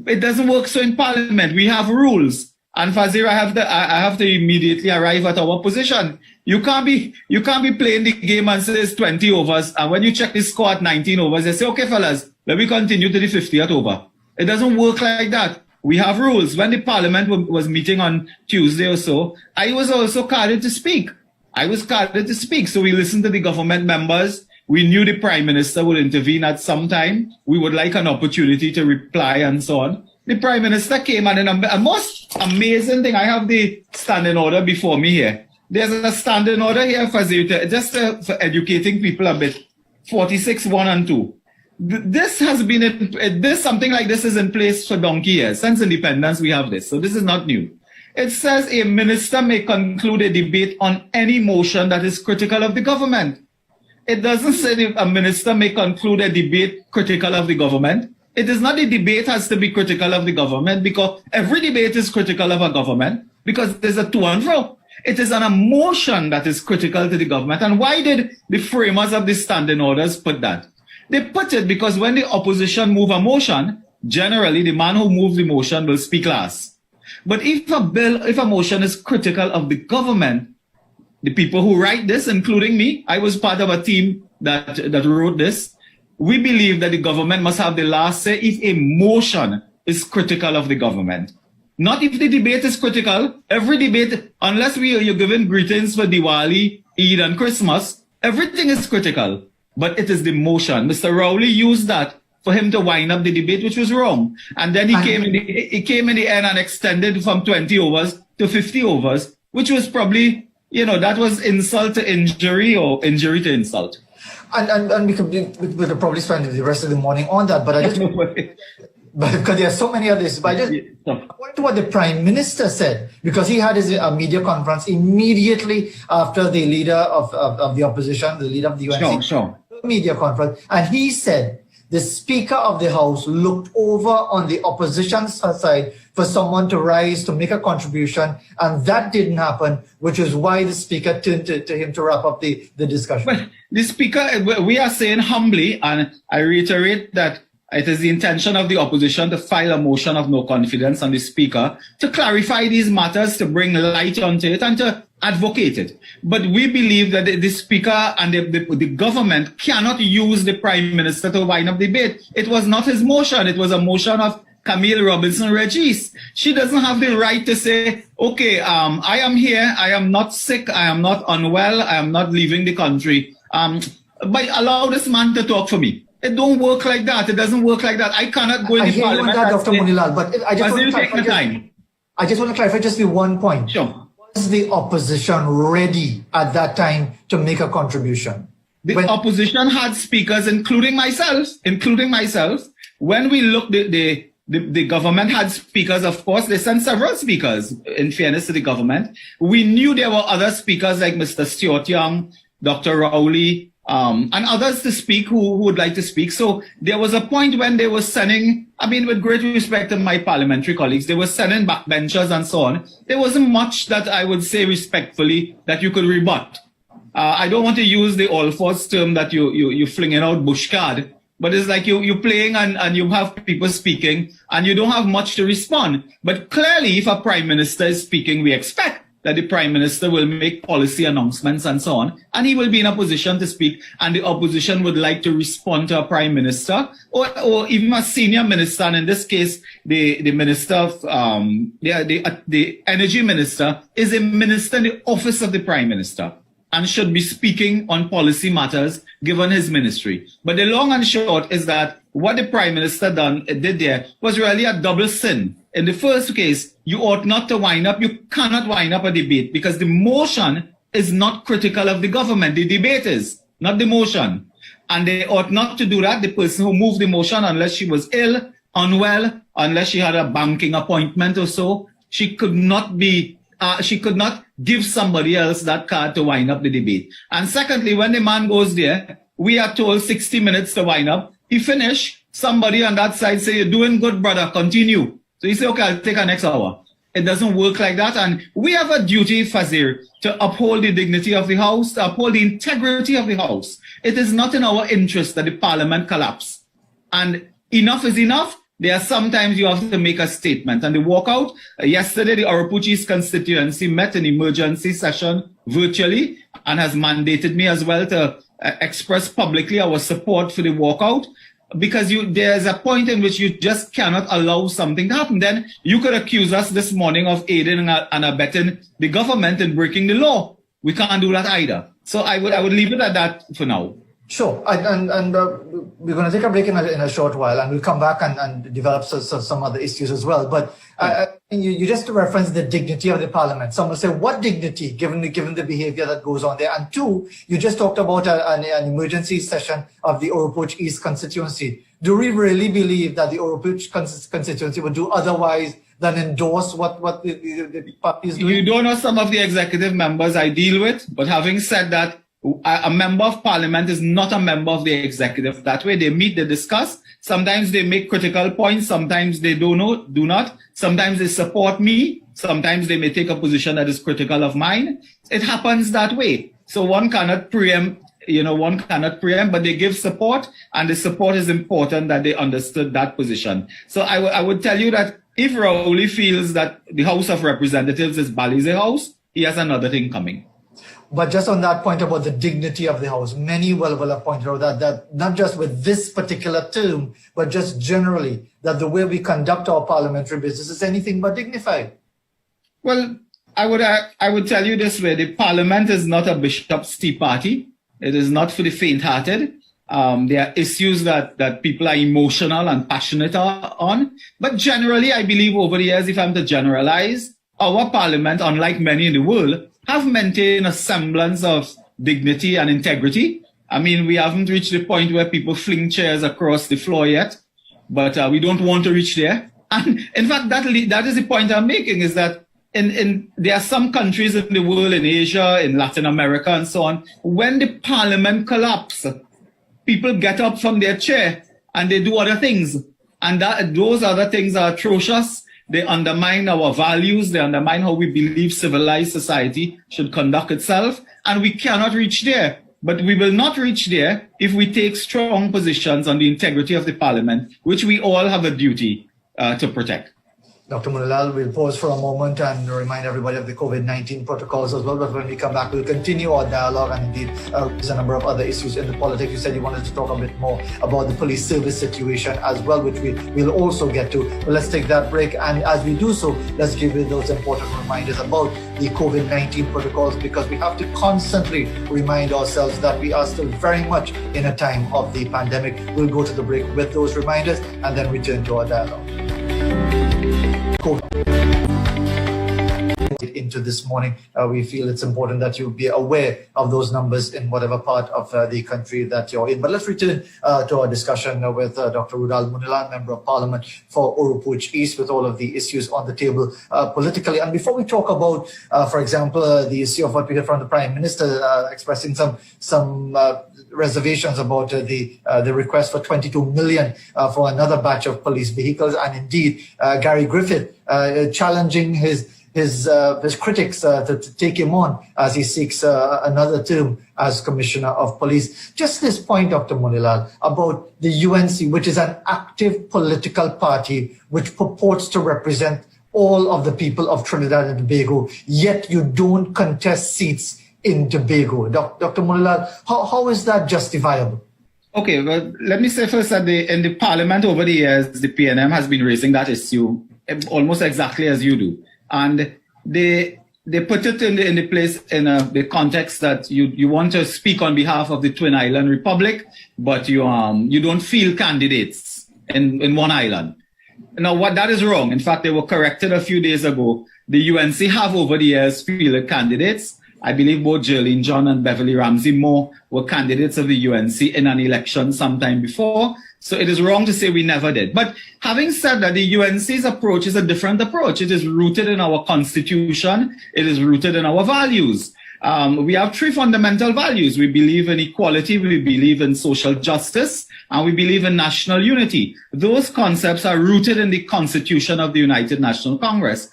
It doesn't work so in Parliament. We have rules. And Fazir, I have to immediately arrive at our position. You can't be playing the game and say it's 20 overs. And when you check the score at 19 overs, they say, okay, fellas, let me continue to the 50th over. It doesn't work like that. We have rules. When the Parliament was meeting on Tuesday or so, I was also carded to speak. So we listened to the government members. We knew the Prime Minister would intervene at some time. We would like an opportunity to reply and so on. The Prime Minister came, and a most amazing thing, I have the standing order before me here. There's a standing order here for educating people a bit. 46(1) and 2. This has been, something like this is in place for donkey years. Since independence, we have this. So this is not new. It says a minister may conclude a debate on any motion that is critical of the government. It doesn't say a minister may conclude a debate critical of the government. It is not the debate has to be critical of the government, because every debate is critical of a government, because there's a to and fro. It is an emotion that is critical to the government. And why did the framers of the standing orders put that? They put it because when the opposition move a motion, generally the man who moves the motion will speak last. But if a motion is critical of the government, the people who write this, including me, I was part of a team that wrote this, we believe that the government must have the last say if a motion is critical of the government. Not if the debate is critical. Every debate, unless you're giving greetings for Diwali, Eid and Christmas, everything is critical. But it is the motion. Mr. Rowley used that for him to wind up the debate, which was wrong. And then he came in the end and extended from 20 overs to 50 overs, which was probably, that was insult to injury or injury to insult. And we could probably spend the rest of the morning on that, but I just... But because there are so many others, but I want to what the Prime Minister said, because he had his media conference immediately after the leader of the opposition, the leader of the UNC, media conference, and he said the Speaker of the House looked over on the opposition side for someone to rise to make a contribution, and that didn't happen, which is why the Speaker turned to him to wrap up the discussion. Well, the Speaker, we are saying humbly, and I reiterate that it is the intention of the opposition to file a motion of no confidence on the Speaker to clarify these matters, to bring light onto it, and to advocate it. But we believe that the Speaker and the government cannot use the Prime Minister to wind up debate. It was not his motion. It was a motion of Camille Robinson Regis. She doesn't have the right to say, okay, I am here, I am not sick, I am not unwell, I am not leaving the country. But allow this man to talk for me. It don't work like that. It doesn't work like that. I cannot go in the parliament. I hear you on that, Dr. Munilal, but I just want to clarify. I just want to clarify just the one point. Sure. Was the opposition ready at that time to make a contribution? The opposition had speakers, including myself. When we looked, the government had speakers, of course. They sent several speakers, in fairness to the government. We knew there were other speakers like Mr. Stuart Young, Dr. Rowley, and others to speak who would like to speak. So there was a point when they were sending, I mean, with great respect to my parliamentary colleagues, they were sending backbenchers and so on. There wasn't much that I would say respectfully that you could rebut. I don't want to use the all-force term that you flinging out bushcard, but it's like you're playing and you have people speaking and you don't have much to respond. But clearly, if a prime minister is speaking, we expect that the prime minister will make policy announcements and so on, and he will be in a position to speak, and the opposition would like to respond to a prime minister or even a senior minister, and in this case, the minister of, the energy minister is a minister in the office of the prime minister and should be speaking on policy matters given his ministry. But the long and short is that what the prime minister did there was really a double sin. In the first case, you ought not to wind up, you cannot wind up a debate because the motion is not critical of the government. The debate is, not the motion. And they ought not to do that. The person who moved the motion, unless she was ill, unwell, unless she had a banking appointment or so, she could not give somebody else that card to wind up the debate. And secondly, when the man goes there, we are told 60 minutes to wind up. He finish, somebody on that side say, you're doing good, brother, continue. So you say, okay, I'll take a next hour. It doesn't work like that. And we have a duty, Fazir, to uphold the dignity of the House, to uphold the integrity of the House. It is not in our interest that the Parliament collapse. And enough is enough. There are sometimes you have to make a statement. And the walkout, yesterday, the Arapuchis constituency met in emergency session virtually and has mandated me as well to express publicly our support for the walkout. Because there's a point in which you just cannot allow something to happen. Then you could accuse us this morning of aiding and abetting the government in breaking the law. We can't do that either. So I would leave it at that for now. Sure, and we're going to take a break in a short while, and we'll come back and develop some other issues as well. But you just referenced the dignity of the parliament. Some will say, what dignity, given the behavior that goes on there? And two, you just talked about an emergency session of the Oropoch East constituency. Do we really believe that the Oropoch constituency would do otherwise than endorse what the party is doing? You don't know some of the executive members I deal with, but having said that, a member of parliament is not a member of the executive. That way they meet, they discuss. Sometimes they make critical points. Sometimes they do not. Sometimes they support me. Sometimes they may take a position that is critical of mine. It happens that way. So one cannot preempt, but they give support, and the support is important that they understood that position. So I would tell you that if Rowley feels that the House of Representatives is Bali's house, he has another thing coming. But just on that point about the dignity of the House, many will have pointed out that not just with this particular term, but just generally, that the way we conduct our parliamentary business is anything but dignified. Well, I would tell you this way: the Parliament is not a bishop's tea party. It is not for the faint-hearted. There are issues that people are emotional and passionate on. But generally, I believe over the years, if I'm to generalize, our Parliament, unlike many in the world, have maintained a semblance of dignity and integrity. I mean, we haven't reached the point where people fling chairs across the floor yet, but we don't want to reach there. And in fact, that is the point I'm making, is that there are some countries in the world, in Asia, in Latin America, and so on, when the parliament collapses, people get up from their chair and they do other things. And those other things are atrocious. They undermine our values. They undermine how we believe civilized society should conduct itself. And we cannot reach there. But we will not reach there if we take strong positions on the integrity of the parliament, which we all have a duty to protect. Dr. Munilal, we'll pause for a moment and remind everybody of the COVID-19 protocols as well. But when we come back, we'll continue our dialogue and indeed there's a number of other issues in the politics. You said you wanted to talk a bit more about the police service situation as well, which we'll also get to. But let's take that break. And as we do so, let's give you those important reminders about the COVID-19 protocols, because we have to constantly remind ourselves that we are still very much in a time of the pandemic. We'll go to the break with those reminders and then return to our dialogue. Into this morning, we feel it's important that you be aware of those numbers in whatever part of the country that you're in. But let's return to our discussion with Dr. Rudal Munilal, Member of Parliament for Oropouche East, with all of the issues on the table politically. And before we talk about, for example, the issue of what we heard from the Prime Minister expressing some reservations about the request for 22 million for another batch of police vehicles, and indeed Gary Griffith challenging his critics to take him on as he seeks another term as Commissioner of Police. Just this point, Dr. Munilal, about the UNC, which is an active political party which purports to represent all of the people of Trinidad and Tobago, yet you don't contest seats in Tobago. Dr. Munilal, how is that justifiable? Okay, well, let me say first that in the Parliament over the years, the PNM has been raising that issue almost exactly as you do. And they put it in the place in the context that you want to speak on behalf of the Twin Island Republic, but you don't field candidates in one island. Now, what that is wrong. In fact, they were corrected a few days ago. The UNC have over the years fielded candidates. I believe both Jerlene John and Beverly Ramsey Moore were candidates of the UNC in an election sometime before. So it is wrong to say we never did. But having said that, the UNC's approach is a different approach. It is rooted in our constitution. It is rooted in our values. We have three fundamental values. We believe in equality, we believe in social justice, and we believe in national unity. Those concepts are rooted in the Constitution of the United National Congress.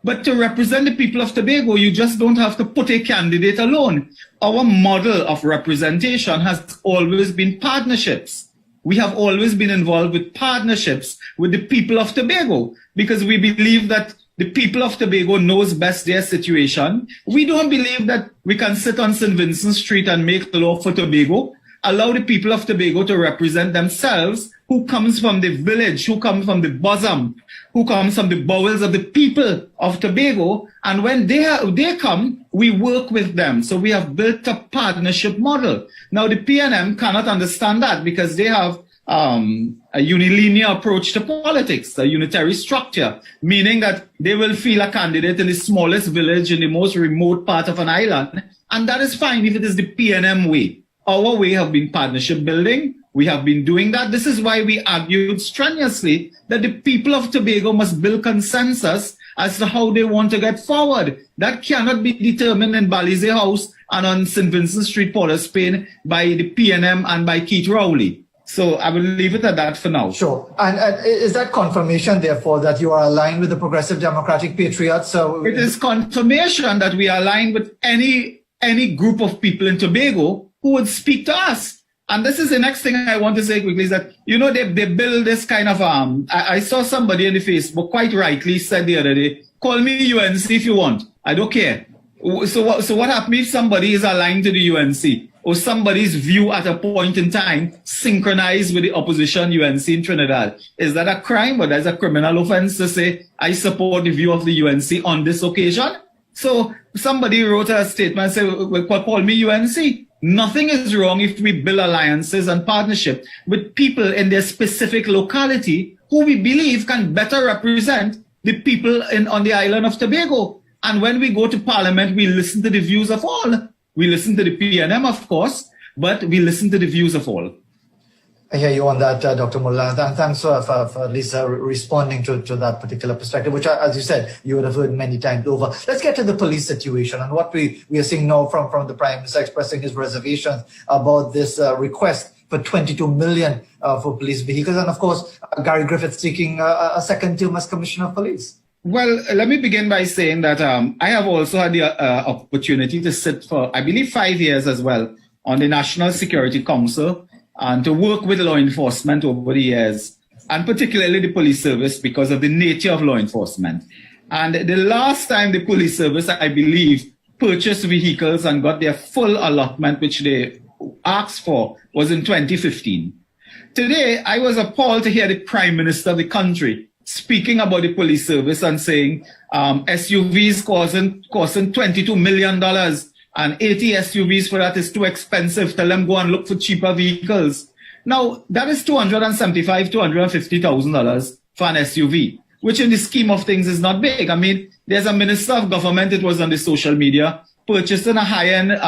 But to represent the people of Tobago, you just don't have to put a candidate alone. Our model of representation has always been partnerships. We have always been involved with partnerships with the people of Tobago because we believe that the people of Tobago knows best their situation. We don't believe that we can sit on St. Vincent Street and make the law for Tobago, allow the people of Tobago to represent themselves, who comes from the village, who comes from the bosom, who comes from the bowels of the people of Tobago. And when they come, we work with them. So we have built a partnership model. Now, the PNM cannot understand that because they have a unilinear approach to politics, a unitary structure, meaning that they will field a candidate in the smallest village in the most remote part of an island. And that is fine if it is the PNM way. Our way have been partnership building. We have been doing that. This is why we argued strenuously that the people of Tobago must build consensus as to how they want to get forward. That cannot be determined in Balize House and on St. Vincent Street, Port of Spain by the PNM and by Keith Rowley. So I will leave it at that for now. Sure. And is that confirmation, therefore, that you are aligned with the Progressive Democratic Patriots? So it is confirmation that we are aligned with any group of people in Tobago who would speak to us. And this is the next thing I want to say quickly is that, they build this kind of, I saw somebody on the Facebook quite rightly said the other day, call me UNC if you want. I don't care. So what happens if somebody is aligned to the UNC or somebody's view at a point in time synchronized with the opposition UNC in Trinidad? Is that a crime or that's a criminal offense to say, I support the view of the UNC on this occasion? So somebody wrote a statement and said, call me UNC. Nothing is wrong if we build alliances and partnership with people in their specific locality who we believe can better represent the people on the island of Tobago. And when we go to Parliament, we listen to the views of all. We listen to the PNM, of course, but we listen to the views of all. I hear you on that, Dr. Mullah. Thanks for at least responding to that particular perspective, which, as you said, you would have heard many times over. Let's get to the police situation and what we are seeing now from the Prime Minister expressing his reservations about this request for 22 million for police vehicles. And, of course, Gary Griffith seeking a second term as Commissioner of Police. Well, let me begin by saying that I have also had the opportunity to sit for, I believe, 5 years as well on the National Security Council and to work with law enforcement over the years and particularly the police service because of the nature of law enforcement. And the last time the police service, I believe, purchased vehicles and got their full allotment, which they asked for, was in 2015. Today, I was appalled to hear the Prime Minister of the country speaking about the police service and saying SUVs costing $22 million and 80 SUVs for that is too expensive. Tell them go and look for cheaper vehicles. Now, that is $275,000 to $250,000 for an SUV, which in the scheme of things is not big. I mean, there's a minister of government, it was on the social media, purchasing a high-end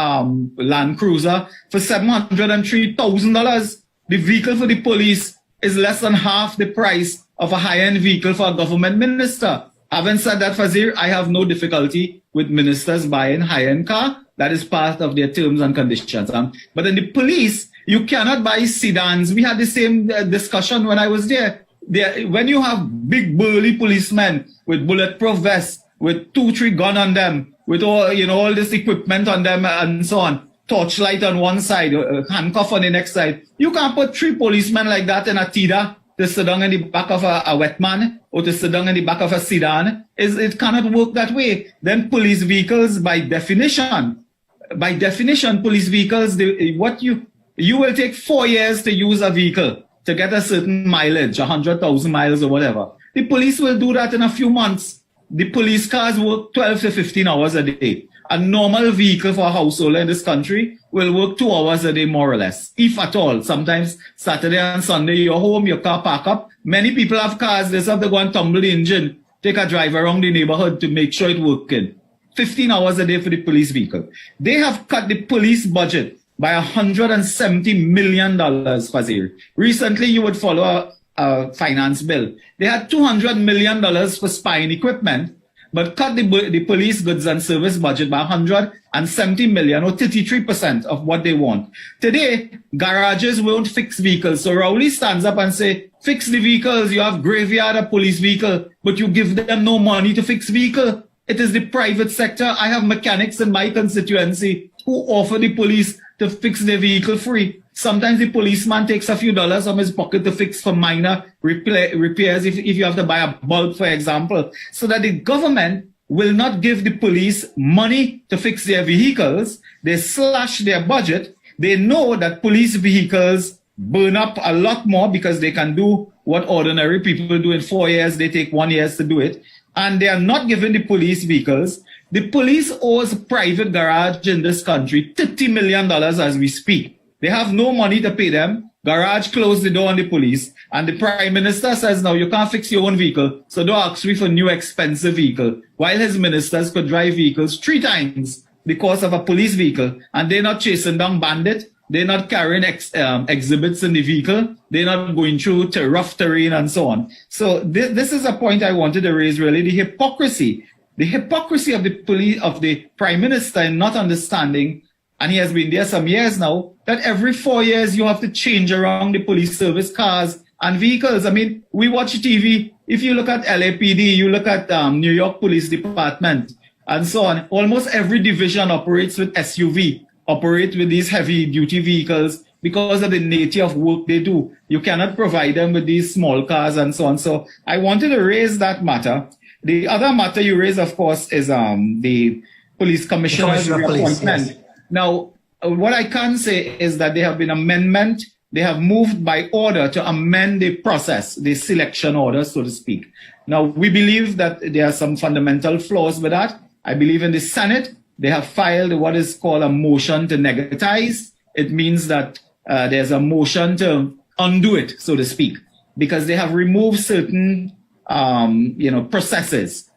Land Cruiser for $703,000. The vehicle for the police is less than half the price of a high-end vehicle for a government minister. Having said that, Fazir, I have no difficulty with ministers buying high-end car. That is part of their terms and conditions. But in the police, you cannot buy sedans. We had the same discussion when I was there. When you have big burly policemen with bulletproof vests, with 2-3 gun on them, with all this equipment on them and so on, torchlight on one side, handcuff on the next side, you can't put 3 policemen like that in a Tida to sit down in the back of a wet man or to sit down in the back of a sedan. It cannot work that way. Then police vehicles, by definition, police vehicles, you will take 4 years to use a vehicle to get a certain mileage, 100,000 miles or whatever. The police will do that in a few months. The police cars work 12 to 15 hours a day. A normal vehicle for a householder in this country will work 2 hours a day, more or less, if at all. Sometimes Saturday and Sunday, you're home, your car park up. Many people have cars, they have to go and tumble the engine, take a drive around the neighborhood to make sure it's working. 15 hours a day for the police vehicle. They have cut the police budget by $170 million, Fazir. Recently, you would follow a finance bill. They had $200 million for spying equipment, but cut the police goods and service budget by $170 million, or 33% of what they want. Today, garages won't fix vehicles. So Rowley stands up and say, fix the vehicles. You have graveyard a police vehicle, but you give them no money to fix vehicle. It is the private sector. I have mechanics in my constituency who offer the police to fix their vehicle free. Sometimes the policeman takes a few dollars from his pocket to fix for minor repairs if you have to buy a bulb, for example. So that the government will not give the police money to fix their vehicles. They slash their budget. They know that police vehicles burn up a lot more because they can do what ordinary people do in 4 years. They take 1 year to do it. And they are not giving the police vehicles. The police owes private garage in this country $30 million as we speak. They have no money to pay them. Garage closed the door on the police. And the Prime Minister says, now you can't fix your own vehicle, so don't ask me for new expensive vehicle. While his ministers could drive vehicles 3 times the cost of a police vehicle. And they're not chasing down bandits. They're not carrying exhibits in the vehicle. They're not going through rough terrain and so on. So this is a point I wanted to raise, really, the hypocrisy of the police, of the Prime Minister in not understanding, and he has been there some years now, that every 4 years you have to change around the police service cars and vehicles. I mean, we watch TV. If you look at LAPD, you look at New York Police Department and so on, almost every division operates with SUV, operate with these heavy duty vehicles because of the nature of work they do. You cannot provide them with these small cars and so on. So I wanted to raise that matter. The other matter you raise, of course, is the police commissioner's reappointment. Yes. Now, what I can say is that there have been amendment. They have moved by order to amend the process, the selection order, so to speak. Now, we believe that there are some fundamental flaws with that. I believe in the Senate, they have filed what is called a motion to negatize. It means that there's a motion to undo it, so to speak, because they have removed certain processes.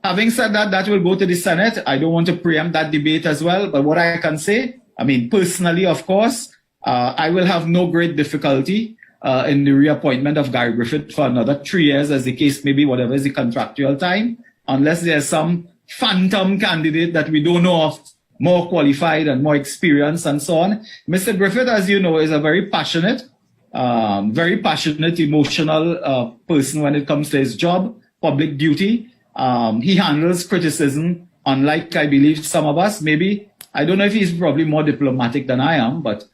Having said that, that will go to the Senate. I don't want to preempt that debate as well, but what I can say, I mean, personally, of course, I will have no great difficulty in the reappointment of Gary Griffith for another 3 years, as the case may be, whatever is the contractual time, unless there's some phantom candidate that we don't know of, more qualified and more experienced and so on. Mr. Griffith, as you know, is a very passionate, emotional person when it comes to his job, public duty. He handles criticism, unlike, I believe, some of us. Maybe, I don't know if he's probably more diplomatic than I am, but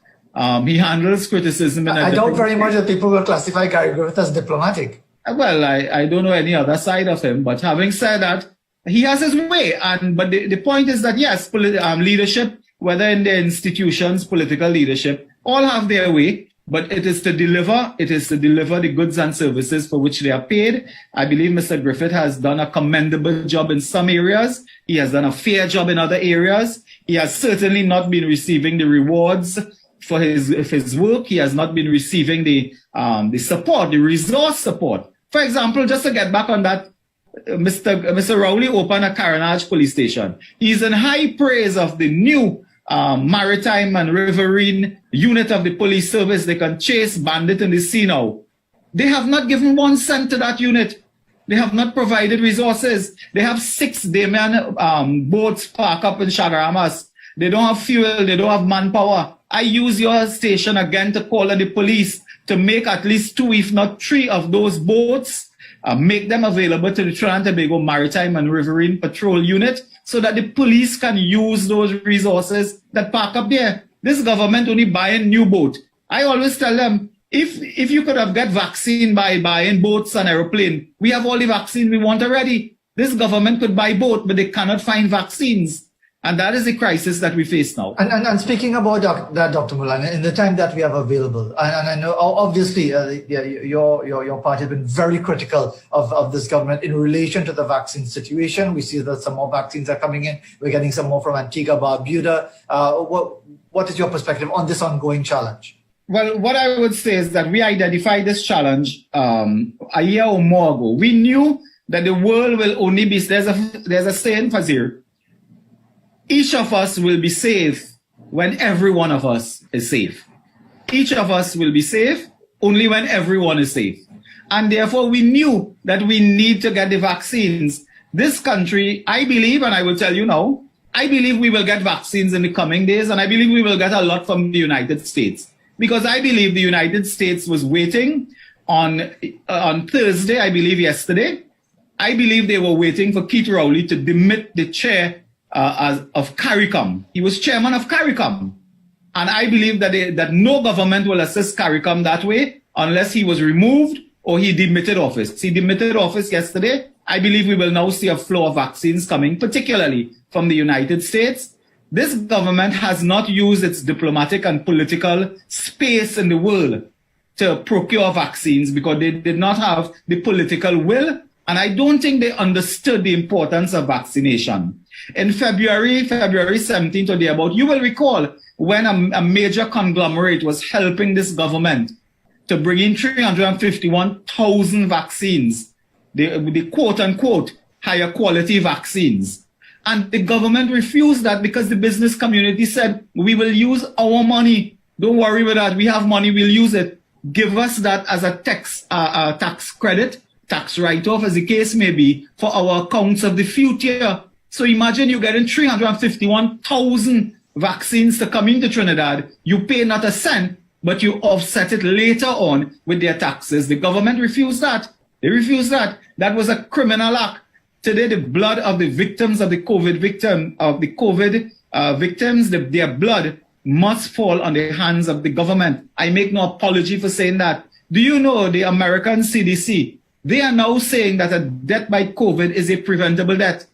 He handles criticism in a I doubt different very way. much that people will classify Gary Griffith as diplomatic. Well, I don't know any other side of him, but having said that, he has his way. But the point is that, yes, leadership, whether in the institutions, political leadership, all have their way. But it is to deliver the goods and services for which they are paid. I believe Mr. Griffith has done a commendable job in some areas. He has done a fair job in other areas. He has certainly not been receiving the rewards for his work. He has not been receiving the support, the resource support. For example, just to get back on that, Mr. Rowley opened a Carenage police station. He's in high praise of the new maritime and riverine unit of the police service. They can chase bandit in the sea now. They have not given 1 cent to that unit. They have not provided resources. They have 6 Damian boats parked up in Chagaramas. They don't have fuel. They don't have manpower. I use your station again to call on the police to make at least 2, if not 3 of those boats, make them available to the Trinidad and Tobago Maritime and Riverine Patrol Unit, so that the police can use those resources that park up there. This government only buying new boat. I always tell them, if you could have got vaccine by buying boats and aeroplane, we have all the vaccine we want already. This government could buy boat, but they cannot find vaccines. And that is the crisis that we face now. And speaking about that, Dr. Mulan, in the time that we have available, and I know obviously your party has been very critical of this government in relation to the vaccine situation. We see that some more vaccines are coming in. We're getting some more from Antigua, Barbuda. What is your perspective on this ongoing challenge? Well, what I would say is that we identified this challenge a year or more ago. We knew that the world will only be, there's a saying, Fazir, each of us will be safe when every one of us is safe. Each of us will be safe only when everyone is safe. And therefore, we knew that we need to get the vaccines. This country, I believe, and I will tell you now, I believe we will get vaccines in the coming days, and I believe we will get a lot from the United States. Because I believe the United States was waiting on Thursday, I believe yesterday, I believe they were waiting for Keith Rowley to demit the chair of CARICOM. He was chairman of CARICOM. And I believe that no government will assist CARICOM that way unless he was removed or he demitted office. He demitted office yesterday. I believe we will now see a flow of vaccines coming, particularly from the United States. This government has not used its diplomatic and political space in the world to procure vaccines because they did not have the political will. And I don't think they understood the importance of vaccination. In February 17th or thereabout, you will recall when a major conglomerate was helping this government to bring in 351,000 vaccines, the quote-unquote higher quality vaccines. And the government refused that because the business community said, we will use our money. Don't worry about that. We have money, we'll use it. Give us that as a tax credit, tax write-off, as the case may be, for our accounts of the future. So imagine you getting 351,000 vaccines to come into Trinidad. You pay not a cent, but you offset it later on with their taxes. The government refused that. They refused that. That was a criminal act. Today, the blood of the victims of the COVID victims, their blood must fall on the hands of the government. I make no apology for saying that. Do you know the American CDC? They are now saying that a death by COVID is a preventable death.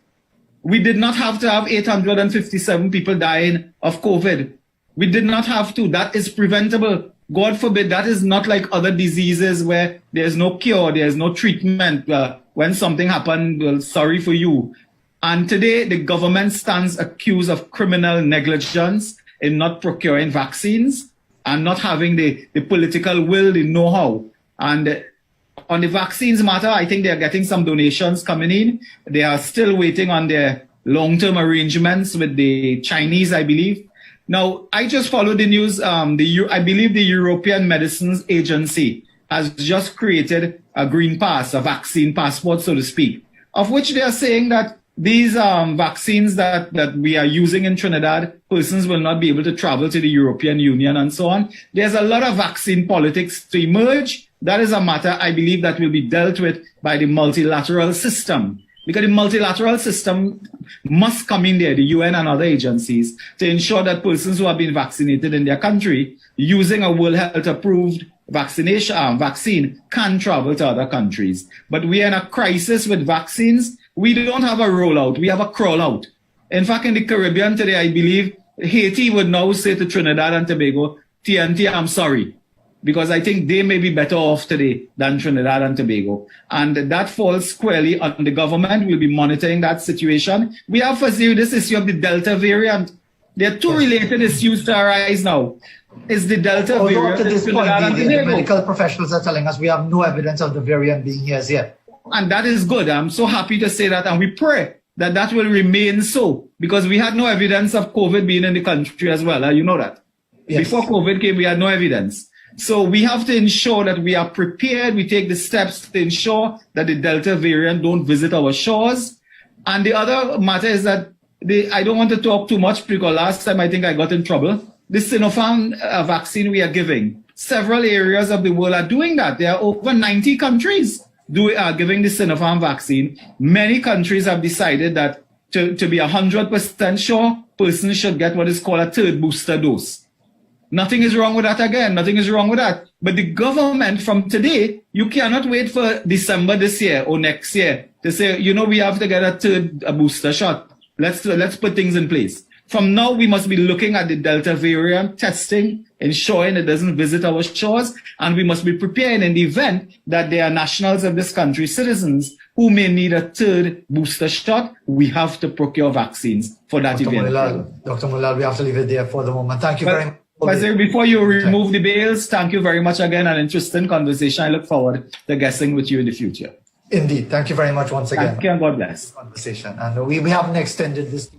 We did not have to have 857 people dying of COVID. We did not have to. That is preventable. God forbid, that is not like other diseases where there's no cure, there's no treatment. When something happened, well, sorry for you. And today, the government stands accused of criminal negligence in not procuring vaccines and not having the political will, the know-how. And on the vaccines matter, I think they're getting some donations coming in. They are still waiting on their long-term arrangements with the Chinese, I believe. Now, I just followed the news. I believe the European Medicines Agency has just created a green pass, a vaccine passport, so to speak, of which they are saying that these vaccines that we are using in Trinidad, persons will not be able to travel to the European Union and so on. There's a lot of vaccine politics to emerge. That is a matter, I believe, that will be dealt with by the multilateral system. because the multilateral system must come in there, the UN and other agencies, to ensure that persons who have been vaccinated in their country using a World Health approved vaccine can travel to other countries. But we are in a crisis with vaccines. We don't have a rollout, we have a crawl out. In fact, in the Caribbean today, I believe Haiti would now say to Trinidad and Tobago, TNT, I'm sorry, because I think they may be better off today than Trinidad and Tobago. And that falls squarely on the government. We'll be monitoring that situation. We have for you this issue of the Delta variant. There are two related issues to arise now. Is the Delta variant to this in point, Trinidad and the Tobago? medical professionals are telling us we have no evidence of the variant being here as yet. And that is good. I'm so happy to say that. And we pray that that will remain so, because we had no evidence of COVID being in the country as well. You know that. Yes. Before COVID came, we had no evidence. So we have to ensure that we are prepared. We take the steps to ensure that the Delta variant don't visit our shores. And the other matter is that I don't want to talk too much because last time I think I got in trouble. The Sinopharm vaccine we are giving, several areas of the world are doing that. There are over 90 countries giving the Sinopharm vaccine. Many countries have decided that to be 100% sure, persons should get what is called a third booster dose. Nothing is wrong with that again. Nothing is wrong with that. But the government from today, you cannot wait for December this year or next year to say, you know, we have to get a booster shot. Let's put things in place. From now, we must be looking at the Delta variant, testing, ensuring it doesn't visit our shores, and we must be prepared in the event that there are nationals of this country, citizens, who may need a third booster shot. We have to procure vaccines for that event. Dr. Mulal, we have to leave it there for the moment. Thank you very much. Before you remove the bails, thank you very much again. An interesting conversation. I look forward to guessing with you in the future. Indeed. Thank you very much once again. Thank you and God bless. Conversation. And we haven't extended this.